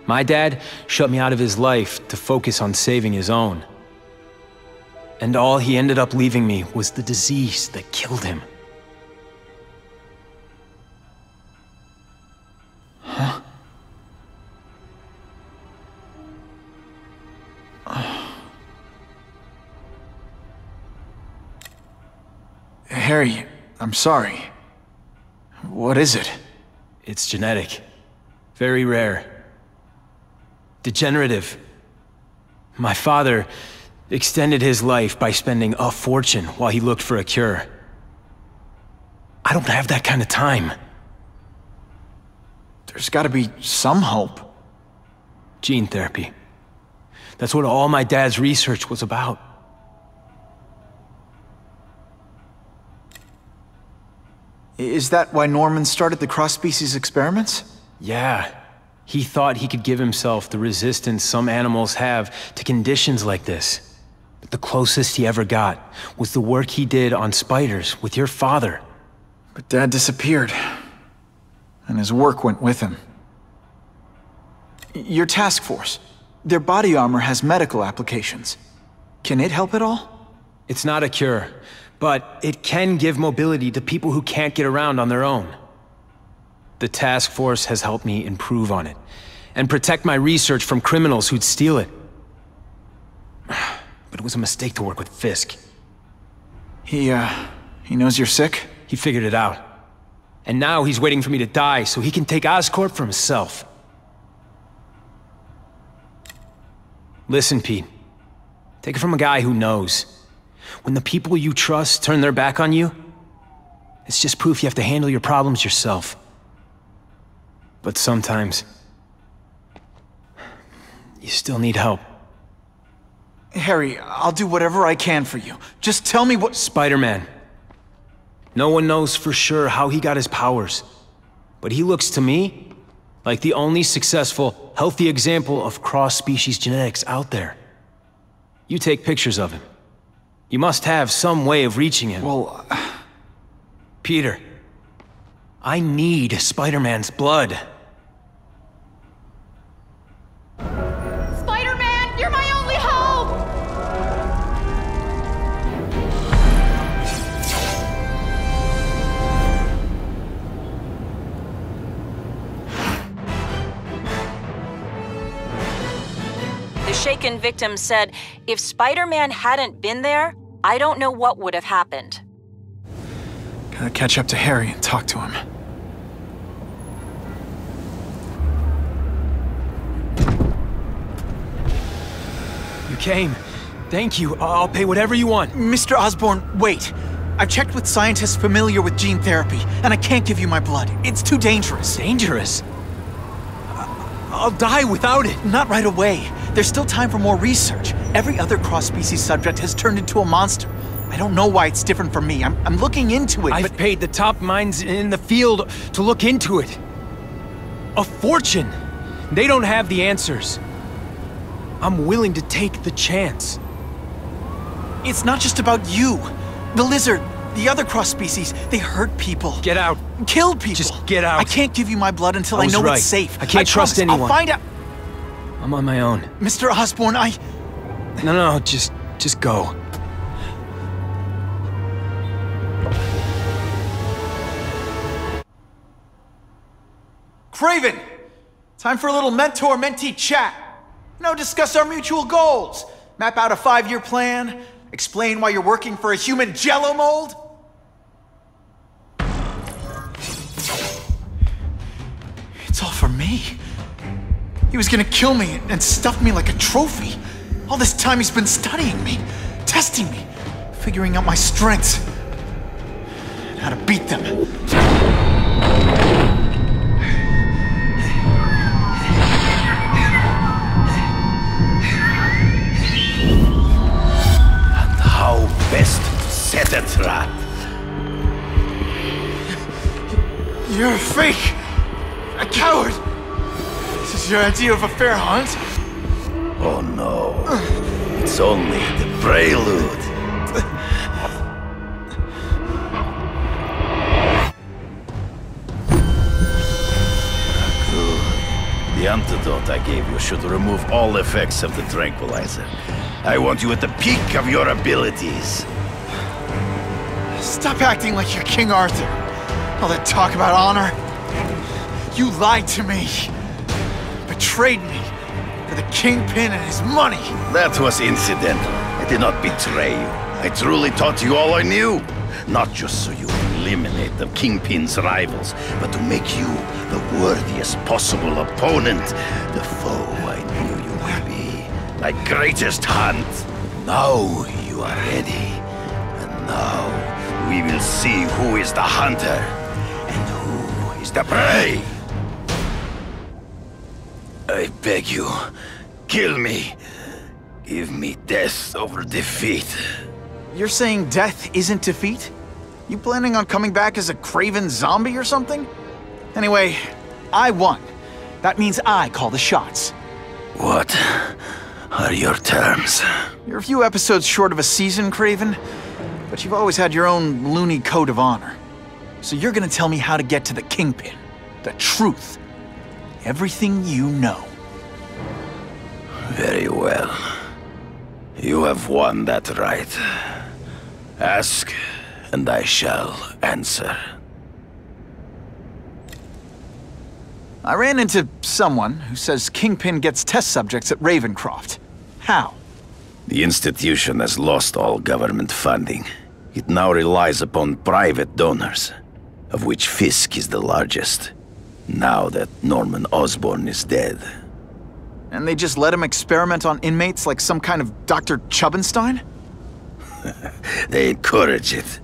My dad shut me out of his life to focus on saving his own. And all he ended up leaving me was the disease that killed him. Huh? Harry, I'm sorry. What is it? It's genetic. Very rare. Degenerative. My father extended his life by spending a fortune while he looked for a cure. I don't have that kind of time. There's gotta be some hope. Gene therapy. That's what all my dad's research was about. Is that why Norman started the cross-species experiments? Yeah. He thought he could give himself the resistance some animals have to conditions like this. But the closest he ever got was the work he did on spiders with your father. But Dad disappeared. And his work went with him. Your task force. Their body armor has medical applications. Can it help at all? It's not a cure, but it can give mobility to people who can't get around on their own. The task force has helped me improve on it, and protect my research from criminals who'd steal it. But it was a mistake to work with Fisk. He knows you're sick? He figured it out. And now he's waiting for me to die so he can take Oscorp for himself. Listen, Pete. Take it from a guy who knows. When the people you trust turn their back on you, it's just proof you have to handle your problems yourself. But sometimes, you still need help. Harry, I'll do whatever I can for you. Just tell me what— Spider-Man. No one knows for sure how he got his powers. But he looks to me like the only successful, healthy example of cross-species genetics out there. You take pictures of him. You must have some way of reaching him. Well... Peter, I need Spider-Man's blood. Spider-Man, you're my only hope! The shaken victim said, if Spider-Man hadn't been there, I don't know what would have happened. Gotta catch up to Harry and talk to him. You came. Thank you. I'll pay whatever you want. Mr. Osborn, wait. I've checked with scientists familiar with gene therapy, and I can't give you my blood. It's too dangerous. Dangerous? I'll die without it. Not right away. There's still time for more research. Every other cross-species subject has turned into a monster. I don't know why it's different from me. I'm looking into it, I've paid the top minds in the field to look into it. A fortune. They don't have the answers. I'm willing to take the chance. It's not just about you. The lizard, the other cross-species, they hurt people. Get out. Kill people. Just get out. I can't give you my blood until I know it's safe. I can't trust anyone. I'll find out. I'm on my own. Mr. Osborn, No, just Just go. Kraven! Time for a little mentor-mentee chat. Discuss our mutual goals. Map out a 5-year plan. Explain why you're working for a human jello mold. It's all for me. He was gonna kill me and stuff me like a trophy. All this time he's been studying me, testing me, figuring out my strengths, and how to beat them. And how best to set a trap. You're a fake! A coward! This is your idea of a fair hunt? Oh no. It's only the prelude. Good. The antidote I gave you should remove all effects of the tranquilizer. I want you at the peak of your abilities. Stop acting like you're King Arthur. All that talk about honor. You lied to me. Betrayed me. For the Kingpin and his money. That was incidental. I did not betray you. I truly taught you all I knew. Not just so you eliminate the Kingpin's rivals, but to make you the worthiest possible opponent. The foe I knew you would be. My greatest hunt. Now you are ready. And now we will see who is the hunter and who is the prey. I beg you, kill me. Give me death over defeat. You're saying death isn't defeat? You planning on coming back as a Kraven zombie or something? Anyway, I won. That means I call the shots. What are your terms? You're a few episodes short of a season, Kraven, but you've always had your own loony code of honor. So you're gonna tell me how to get to the Kingpin. The truth. Everything you know. Very well. You have won that right. Ask, and I shall answer. I ran into someone who says Kingpin gets test subjects at Ravencroft. How? The institution has lost all government funding. It now relies upon private donors, of which Fisk is the largest. Now that Norman Osborn is dead. And they just let him experiment on inmates like some kind of Dr. Chubbenstein? They encourage it.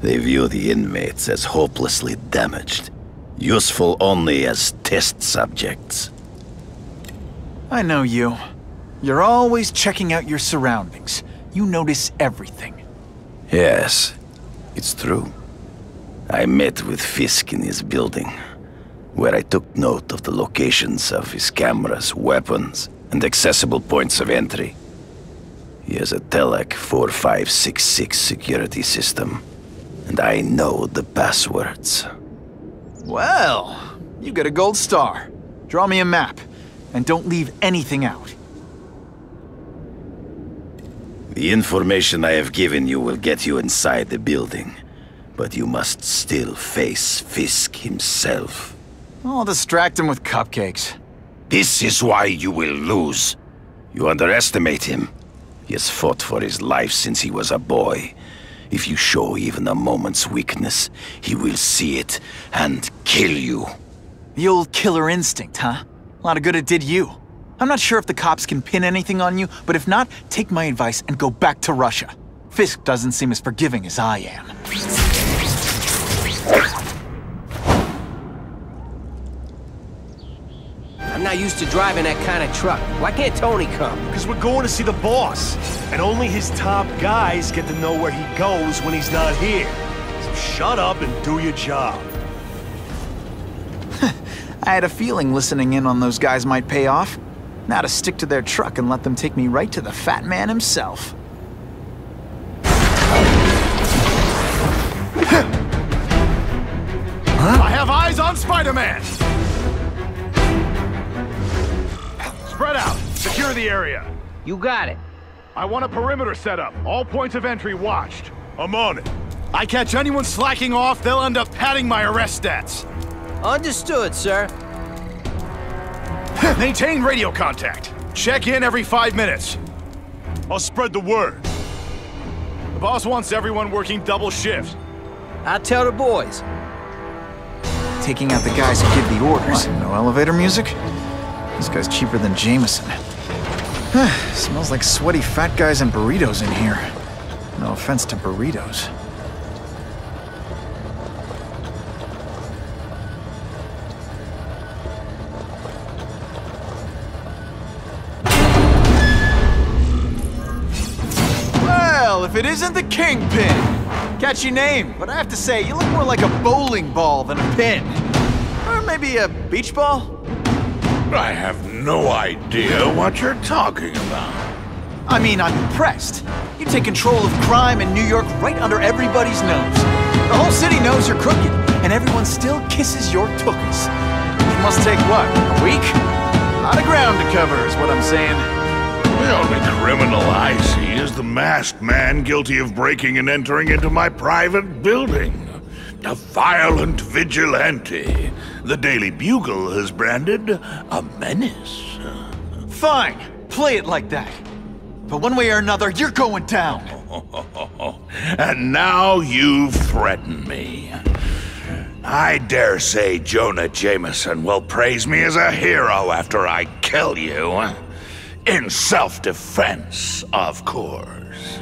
They view the inmates as hopelessly damaged, useful only as test subjects. I know you. You're always checking out your surroundings. You notice everything. Yes, it's true. I met with Fisk in his building, where I took note of the locations of his cameras, weapons, and accessible points of entry. He has a Telec 4566 security system, and I know the passwords. Well, you get a gold star. Draw me a map, and don't leave anything out. The information I have given you will get you inside the building, but you must still face Fisk himself. I'll distract him with cupcakes. This is why you will lose. You underestimate him. He has fought for his life since he was a boy. If you show even a moment's weakness, he will see it and kill you. The old killer instinct, huh? A lot of good it did you. I'm not sure if the cops can pin anything on you, but if not, take my advice and go back to Russia. Fisk doesn't seem as forgiving as I am. I'm not used to driving that kind of truck. Why can't Tony come? Because we're going to see the boss. And only his top guys get to know where he goes when he's not here. So shut up and do your job. I had a feeling listening in on those guys might pay off. Now to stick to their truck and let them take me right to the fat man himself. Huh? I have eyes on Spider-Man! Spread out. Secure the area. You got it. I want a perimeter set up. All points of entry watched. I'm on it. I catch anyone slacking off, they'll end up padding my arrest stats. Understood, sir. Maintain radio contact. Check in every 5 minutes. I'll spread the word. The boss wants everyone working double shifts. I'll tell the boys. Taking out the guys who give the orders. What, no elevator music? This guy's cheaper than Jameson. Smells like sweaty fat guys and burritos in here. No offense to burritos. Well, if it isn't the Kingpin! Catchy name, but I have to say, you look more like a bowling ball than a pin. Or maybe a beach ball? I have no idea what you're talking about. I mean, I'm impressed. You take control of crime in New York right under everybody's nose. The whole city knows you're crooked, and everyone still kisses your tookies. It must take, what, a week? A lot of ground to cover, is what I'm saying. The only criminal I see is the masked man guilty of breaking and entering into my private building. A violent vigilante. The Daily Bugle has branded a menace. Fine, play it like that. But one way or another, you're going down. And now you've threatened me. I dare say Jonah Jameson will praise me as a hero after I kill you. In self-defense, of course.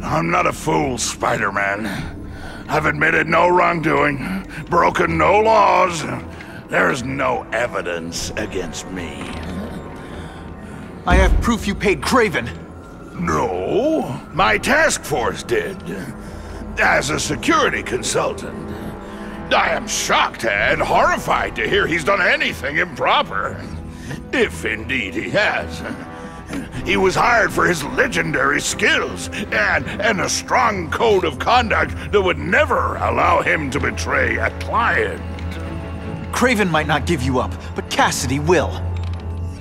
I'm not a fool, Spider-Man. I've admitted no wrongdoing, broken no laws. There's no evidence against me. I have proof you paid Kraven. No, my task force did. As a security consultant. I am shocked and horrified to hear he's done anything improper. If indeed he has. He was hired for his legendary skills and a strong code of conduct that would never allow him to betray a client. Kraven might not give you up, but Cassidy will.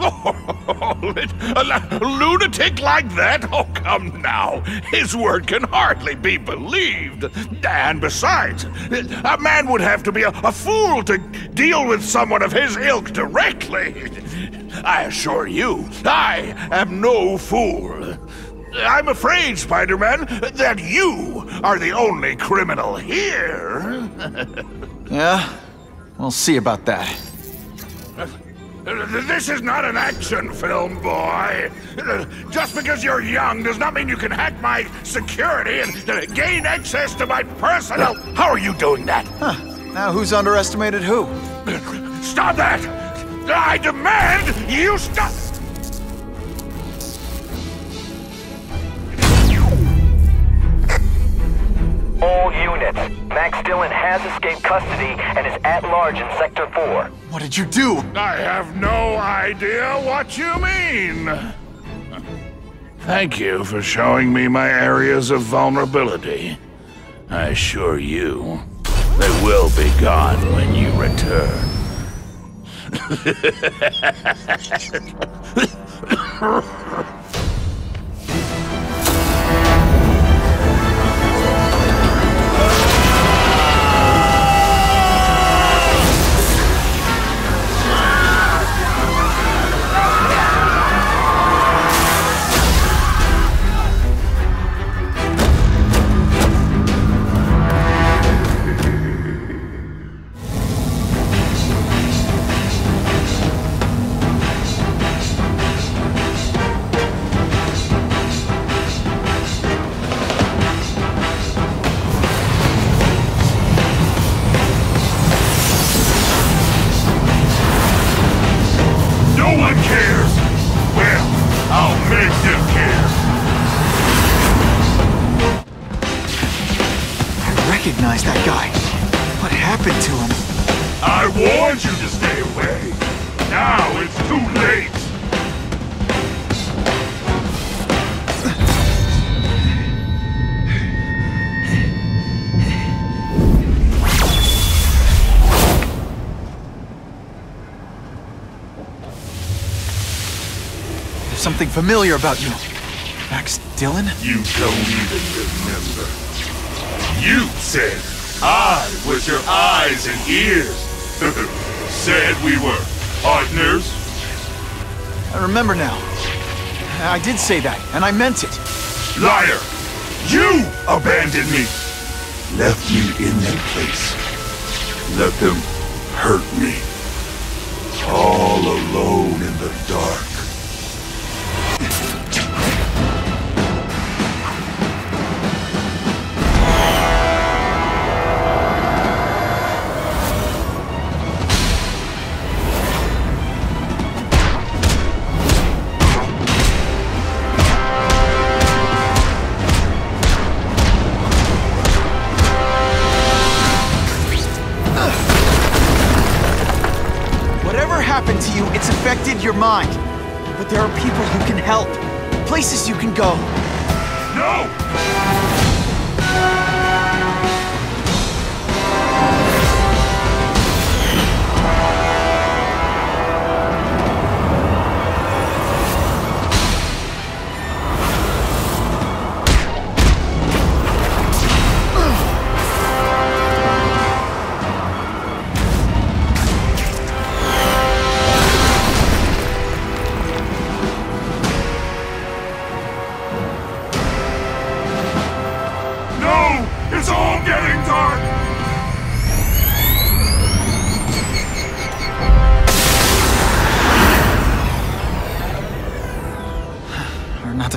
A lunatic like that? Oh, come now. His word can hardly be believed. And besides, a man would have to be a fool to deal with someone of his ilk directly. I assure you, I am no fool. I'm afraid, Spider-Man, that you are the only criminal here. Yeah? We'll see about that. This is not an action film, boy. Just because you're young does not mean you can hack my security and gain access to my personal... How are you doing that? Huh. Now who's underestimated who? Stop that! I demand you stop... All units, Max Dillon has escaped custody and is at large in Sector 4. What did you do? I have no idea what you mean. Thank you for showing me my areas of vulnerability. I assure you, they will be gone when you return. Recognize that guy. What happened to him? I warned you to stay away. Now it's too late. something familiar about you. Max Dillon? You don't even remember. You said I was your eyes and ears. Said we were partners. I remember now. I did say that, and I meant it. Liar! You abandoned me! Left me in that place. Let them hurt me. All alone in the dark. To you, it's affected your mind. But there are people who can help. Places you can go. No!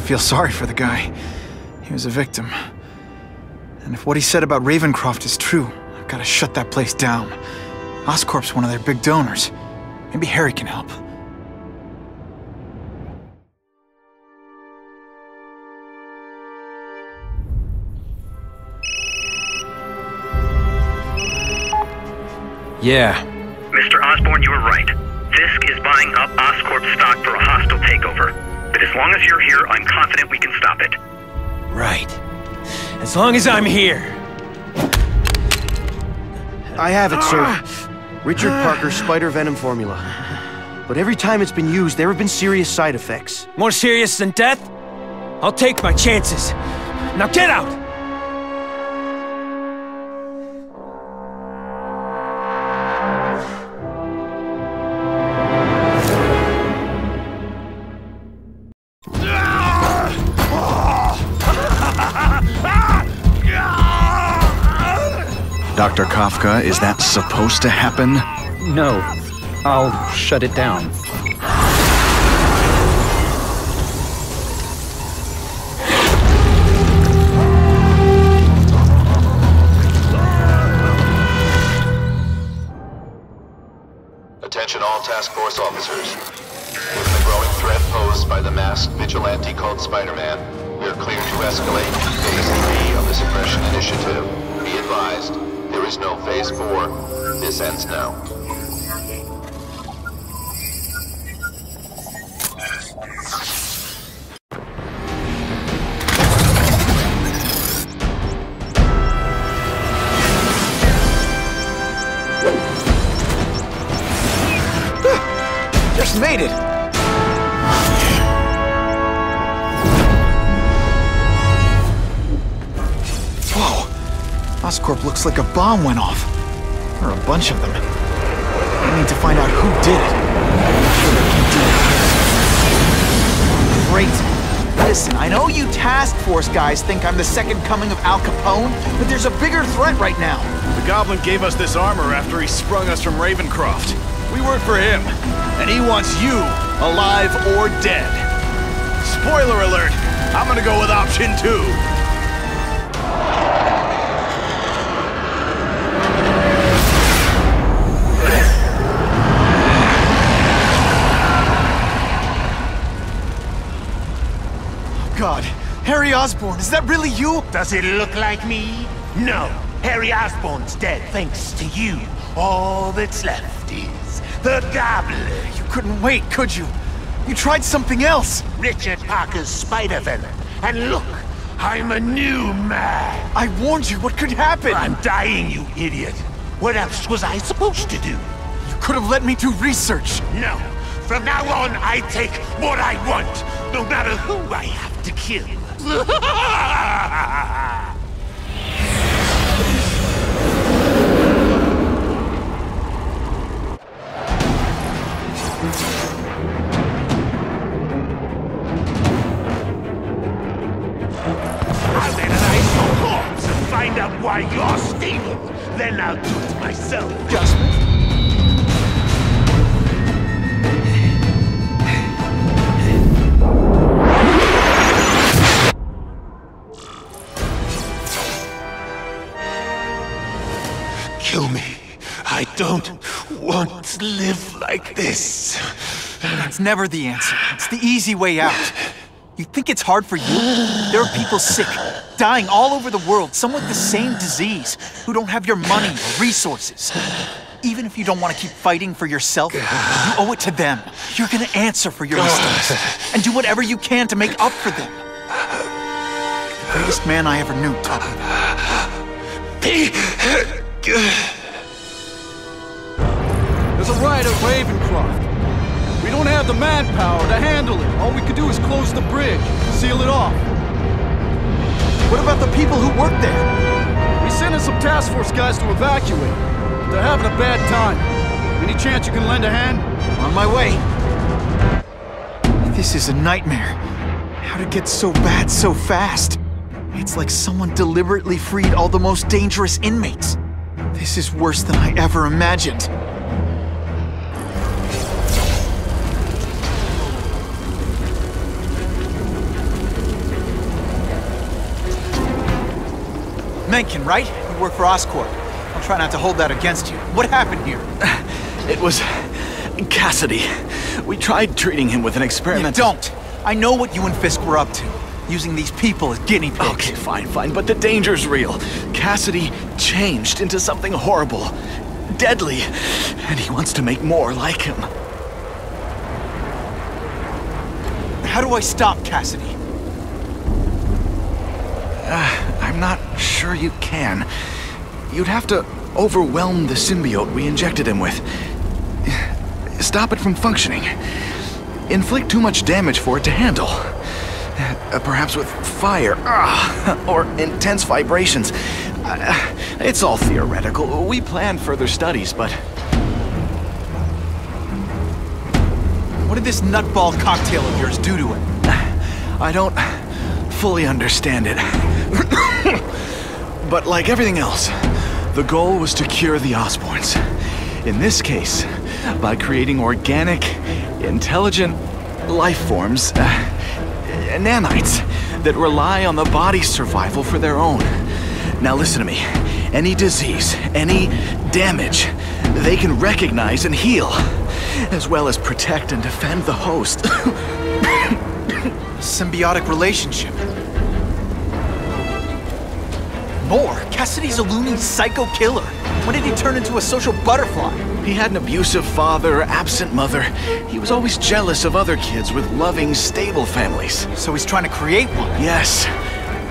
Feel sorry for the guy. He was a victim. And if what he said about Ravencroft is true, I've got to shut that place down. Oscorp's one of their big donors. Maybe Harry can help. Yeah. Mr. Osborn, you were right. Fisk is buying up Oscorp stock for a hostile takeover. But as long as you're here, I'm confident we can stop it. Right. As long as I'm here. I have it, sir. Richard Parker's spider venom formula. But every time it's been used, there have been serious side effects. More serious than death? I'll take my chances. Now get out! Dr. Kafka, is that supposed to happen? No. I'll shut it down. Attention all task force officers. Given the growing threat posed by the masked vigilante called Spider-Man, we are clear to escalate Phase 3 of the Suppression Initiative. Be advised, there is no Phase 4. This ends now. Just made it! Whoa! Oscorp looks like a bomb went off. Or a bunch of them. I need to find out who did it. I'm sure they can do it. Great. Listen, I know you task force guys think I'm the second coming of Al Capone, but there's a bigger threat right now. The Goblin gave us this armor after he sprung us from Ravencroft. We work for him, and he wants you alive or dead. Spoiler alert, I'm gonna go with option 2. God, Harry Osborn, is that really you? Does it look like me? No, Harry Osborn's dead thanks to you. All that's left is the Goblin. You couldn't wait, could you? You tried something else. Richard Parker's spider venom. And look, I'm a new man. I warned you, what could happen? I'm dying, you idiot. What else was I supposed to do? You could have let me do research. No. From now on, I take what I want, no matter who I have to kill. I'll analyze your corpse and find out why you're stable. Then I'll do it myself. Adjustment. Kill me. I don't want to live like this. That's never the answer. It's the easy way out. You think it's hard for you? There are people sick, dying all over the world, some with the same disease, who don't have your money or resources. Even if you don't want to keep fighting for yourself, you owe it to them. You're gonna answer for your mistakes, and do whatever you can to make up for them. The greatest man I ever knew taught me that. There's a riot at Ravencroft. We don't have the manpower to handle it. All we could do is close the bridge, seal it off. What about the people who work there? We sent in some task force guys to evacuate. They're having a bad time. Any chance you can lend a hand? On my way. This is a nightmare. How to get so bad so fast? It's like someone deliberately freed all the most dangerous inmates. This is worse than I ever imagined. Mencken, right? You work for Oscorp. I'll try not to hold that against you. What happened here? It was Cassidy. We tried treating him with an experiment. You don't! I know what you and Fisk were up to. Using these people as guinea pigs. Okay, fine, but the danger's real. Cassidy changed into something horrible, deadly, and he wants to make more like him. How do I stop Cassidy? I'm not sure you can. You'd have to overwhelm the symbiote we injected him with. Stop it from functioning. Inflict too much damage for it to handle. Perhaps with fire, or intense vibrations. It's all theoretical. We plan further studies, but... What did this nutball cocktail of yours do to him? I don't fully understand it. But like everything else, the goal was to cure the Osborns. In this case, by creating organic, intelligent life forms, nanites, that rely on the body's survival for their own. Now listen to me. Any disease, any damage, they can recognize and heal, as well as protect and defend the host. Symbiotic relationship. More? Cassidy's a loony psycho killer. When did he turn into a social butterfly? He had an abusive father, absent mother. He was always jealous of other kids with loving, stable families. So he's trying to create one? Yes.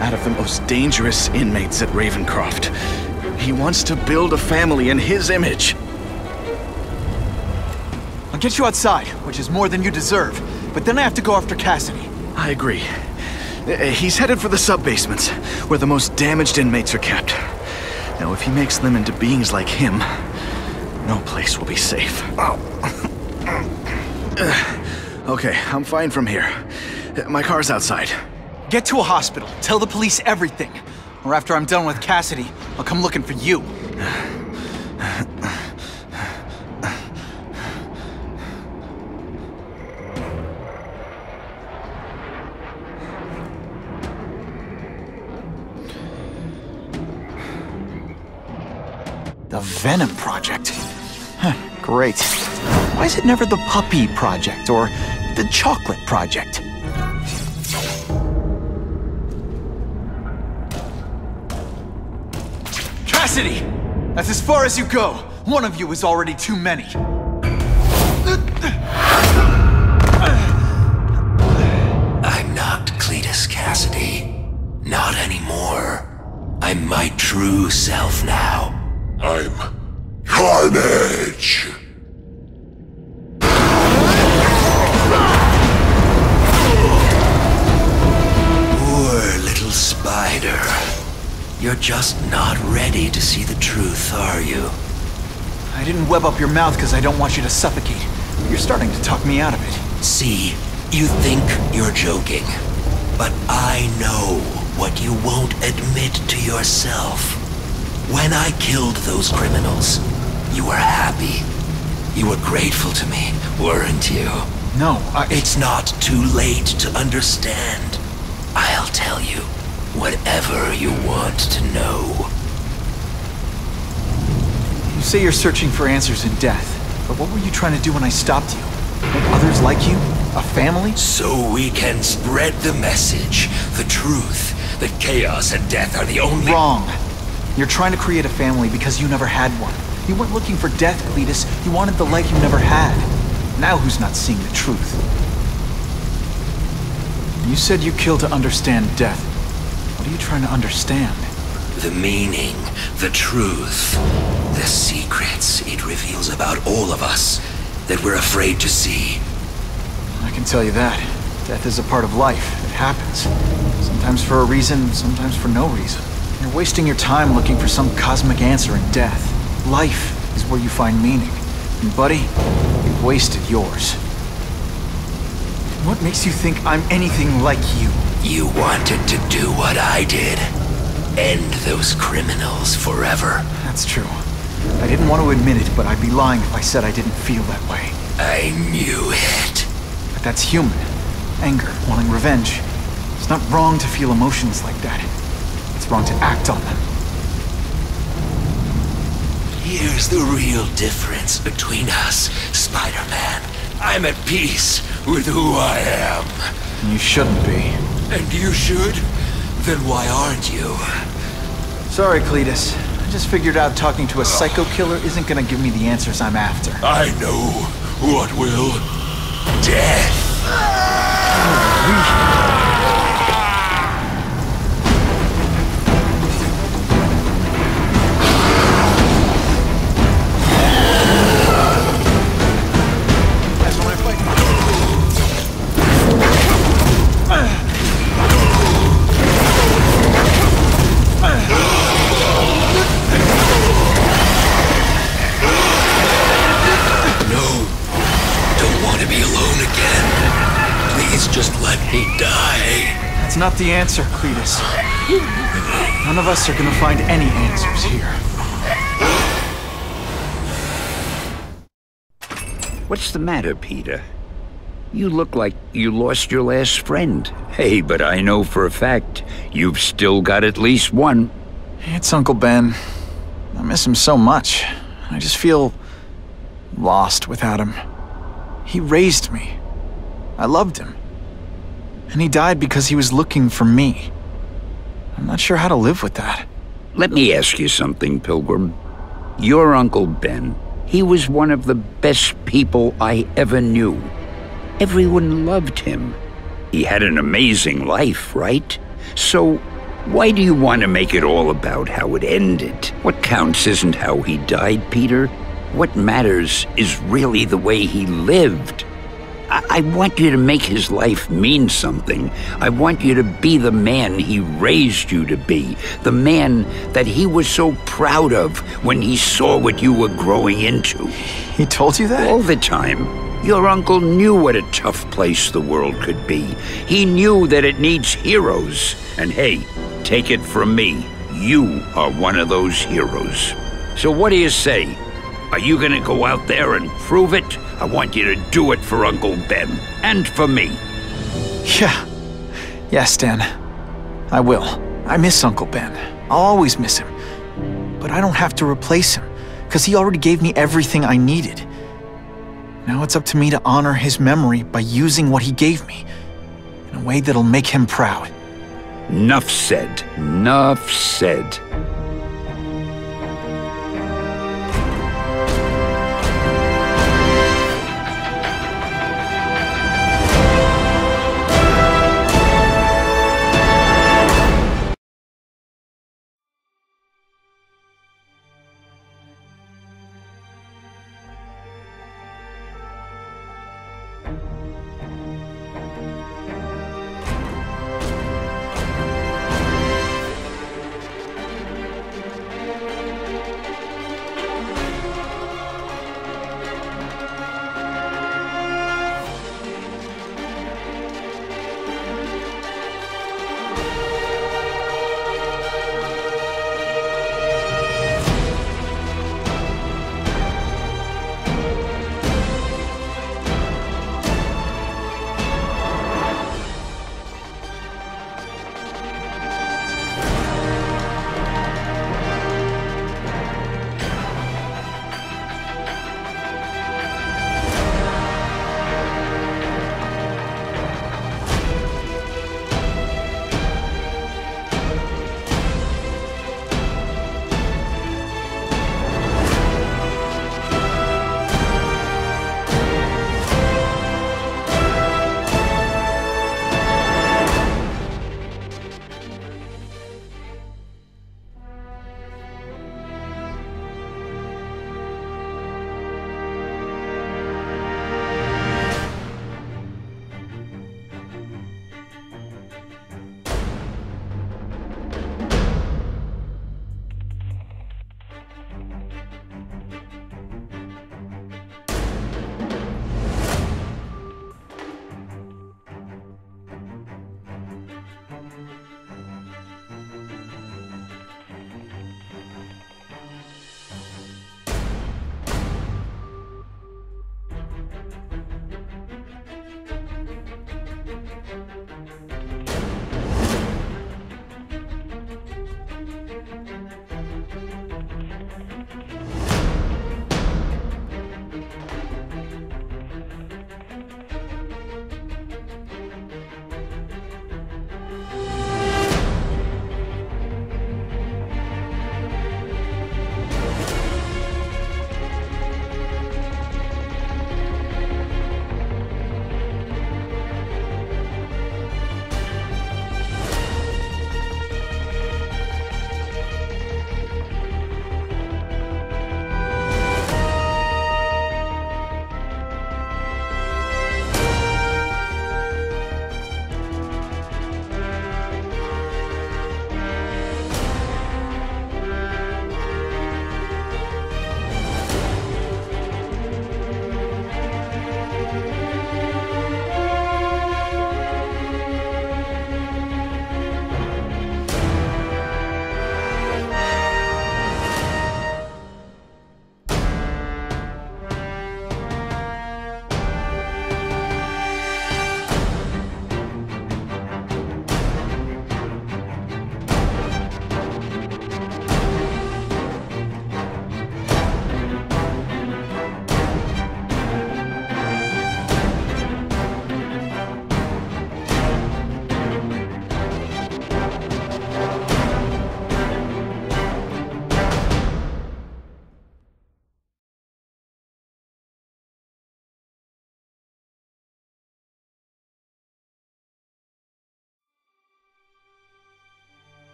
Out of the most dangerous inmates at Ravencroft. He wants to build a family in his image. I'll get you outside, which is more than you deserve. But then I have to go after Cassidy. I agree. He's headed for the sub-basements, where the most damaged inmates are kept. Now, if he makes them into beings like him, no place will be safe. Okay, I'm fine from here. My car's outside. Get to a hospital. Tell the police everything. Or after I'm done with Cassidy, I'll come looking for you. The Venom Project. Huh, great. Why is it never the Puppy Project or the Chocolate Project? Cassidy! That's as far as you go. One of you is already too many. I'm not Cletus Cassidy. Not anymore. I'm my true self now. I'm Carnage! You're just not ready to see the truth, are you? I didn't web up your mouth because I don't want you to suffocate. You're starting to talk me out of it. See, you think you're joking. But I know what you won't admit to yourself. When I killed those criminals, you were happy. You were grateful to me, weren't you? No, It's not too late to understand. I'll tell you whatever you want to know. You say you're searching for answers in death, but what were you trying to do when I stopped you? Make others like you? A family? So we can spread the message, the truth, that chaos and death are the only— Wrong. You're trying to create a family because you never had one. You weren't looking for death, Cletus. You wanted the life you never had. Now who's not seeing the truth? You said you killed to understand death. What are you trying to understand? The meaning, the truth, the secrets it reveals about all of us that we're afraid to see. I can tell you that. Death is a part of life. It happens. Sometimes for a reason, sometimes for no reason. You're wasting your time looking for some cosmic answer in death. Life is where you find meaning. And buddy, you've wasted yours. What makes you think I'm anything like you? You wanted to do what I did. End those criminals forever. That's true. I didn't want to admit it, but I'd be lying if I said I didn't feel that way. I knew it. But that's human. Anger, wanting revenge. It's not wrong to feel emotions like that. It's wrong to act on them. Here's the real difference between us, Spider-Man. I'm at peace with who I am. You shouldn't be. And you should? Then why aren't you? Sorry, Cletus. I just figured out talking to a psycho killer isn't gonna give me the answers I'm after. I know what will. Death. That's not the answer, Cletus. None of us are gonna find any answers here. What's the matter, Peter? You look like you lost your last friend. Hey, but I know for a fact you've still got at least one. It's Uncle Ben. I miss him so much. I just feel lost without him. He raised me. I loved him. And he died because he was looking for me. I'm not sure how to live with that. Let me ask you something, Pilgrim. Your Uncle Ben, he was one of the best people I ever knew. Everyone loved him. He had an amazing life, right? So, why do you want to make it all about how it ended? What counts isn't how he died, Peter. What matters is really the way he lived. I want you to make his life mean something. I want you to be the man he raised you to be. The man that he was so proud of when he saw what you were growing into. He told you that? All the time. Your uncle knew what a tough place the world could be. He knew that it needs heroes. And hey, take it from me, you are one of those heroes. So what do you say? Are you gonna go out there and prove it? I want you to do it for Uncle Ben, and for me. Yeah. Yes, Dan. I will. I miss Uncle Ben. I'll always miss him. But I don't have to replace him, because he already gave me everything I needed. Now it's up to me to honor his memory by using what he gave me, in a way that'll make him proud. Nuff said. Nuff said.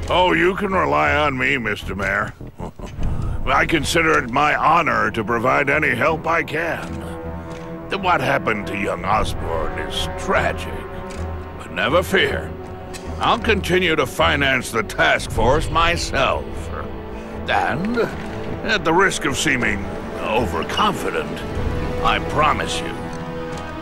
Oh, you can rely on me, Mr. Mayor. I consider it my honor to provide any help I can. What happened to young Osborn is tragic. But never fear. I'll continue to finance the task force myself. And, at the risk of seeming overconfident, I promise you,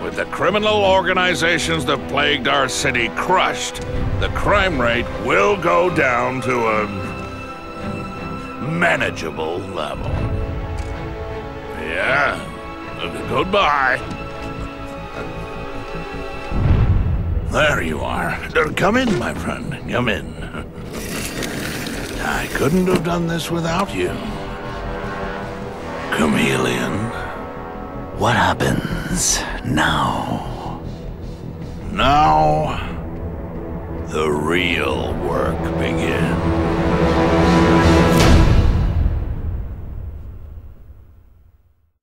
with the criminal organizations that plagued our city crushed, the crime rate will go down to a manageable level. Yeah, goodbye. There you are. Come in, my friend. Come in. I couldn't have done this without you. Chameleon. What happens now? Now, the real work begins.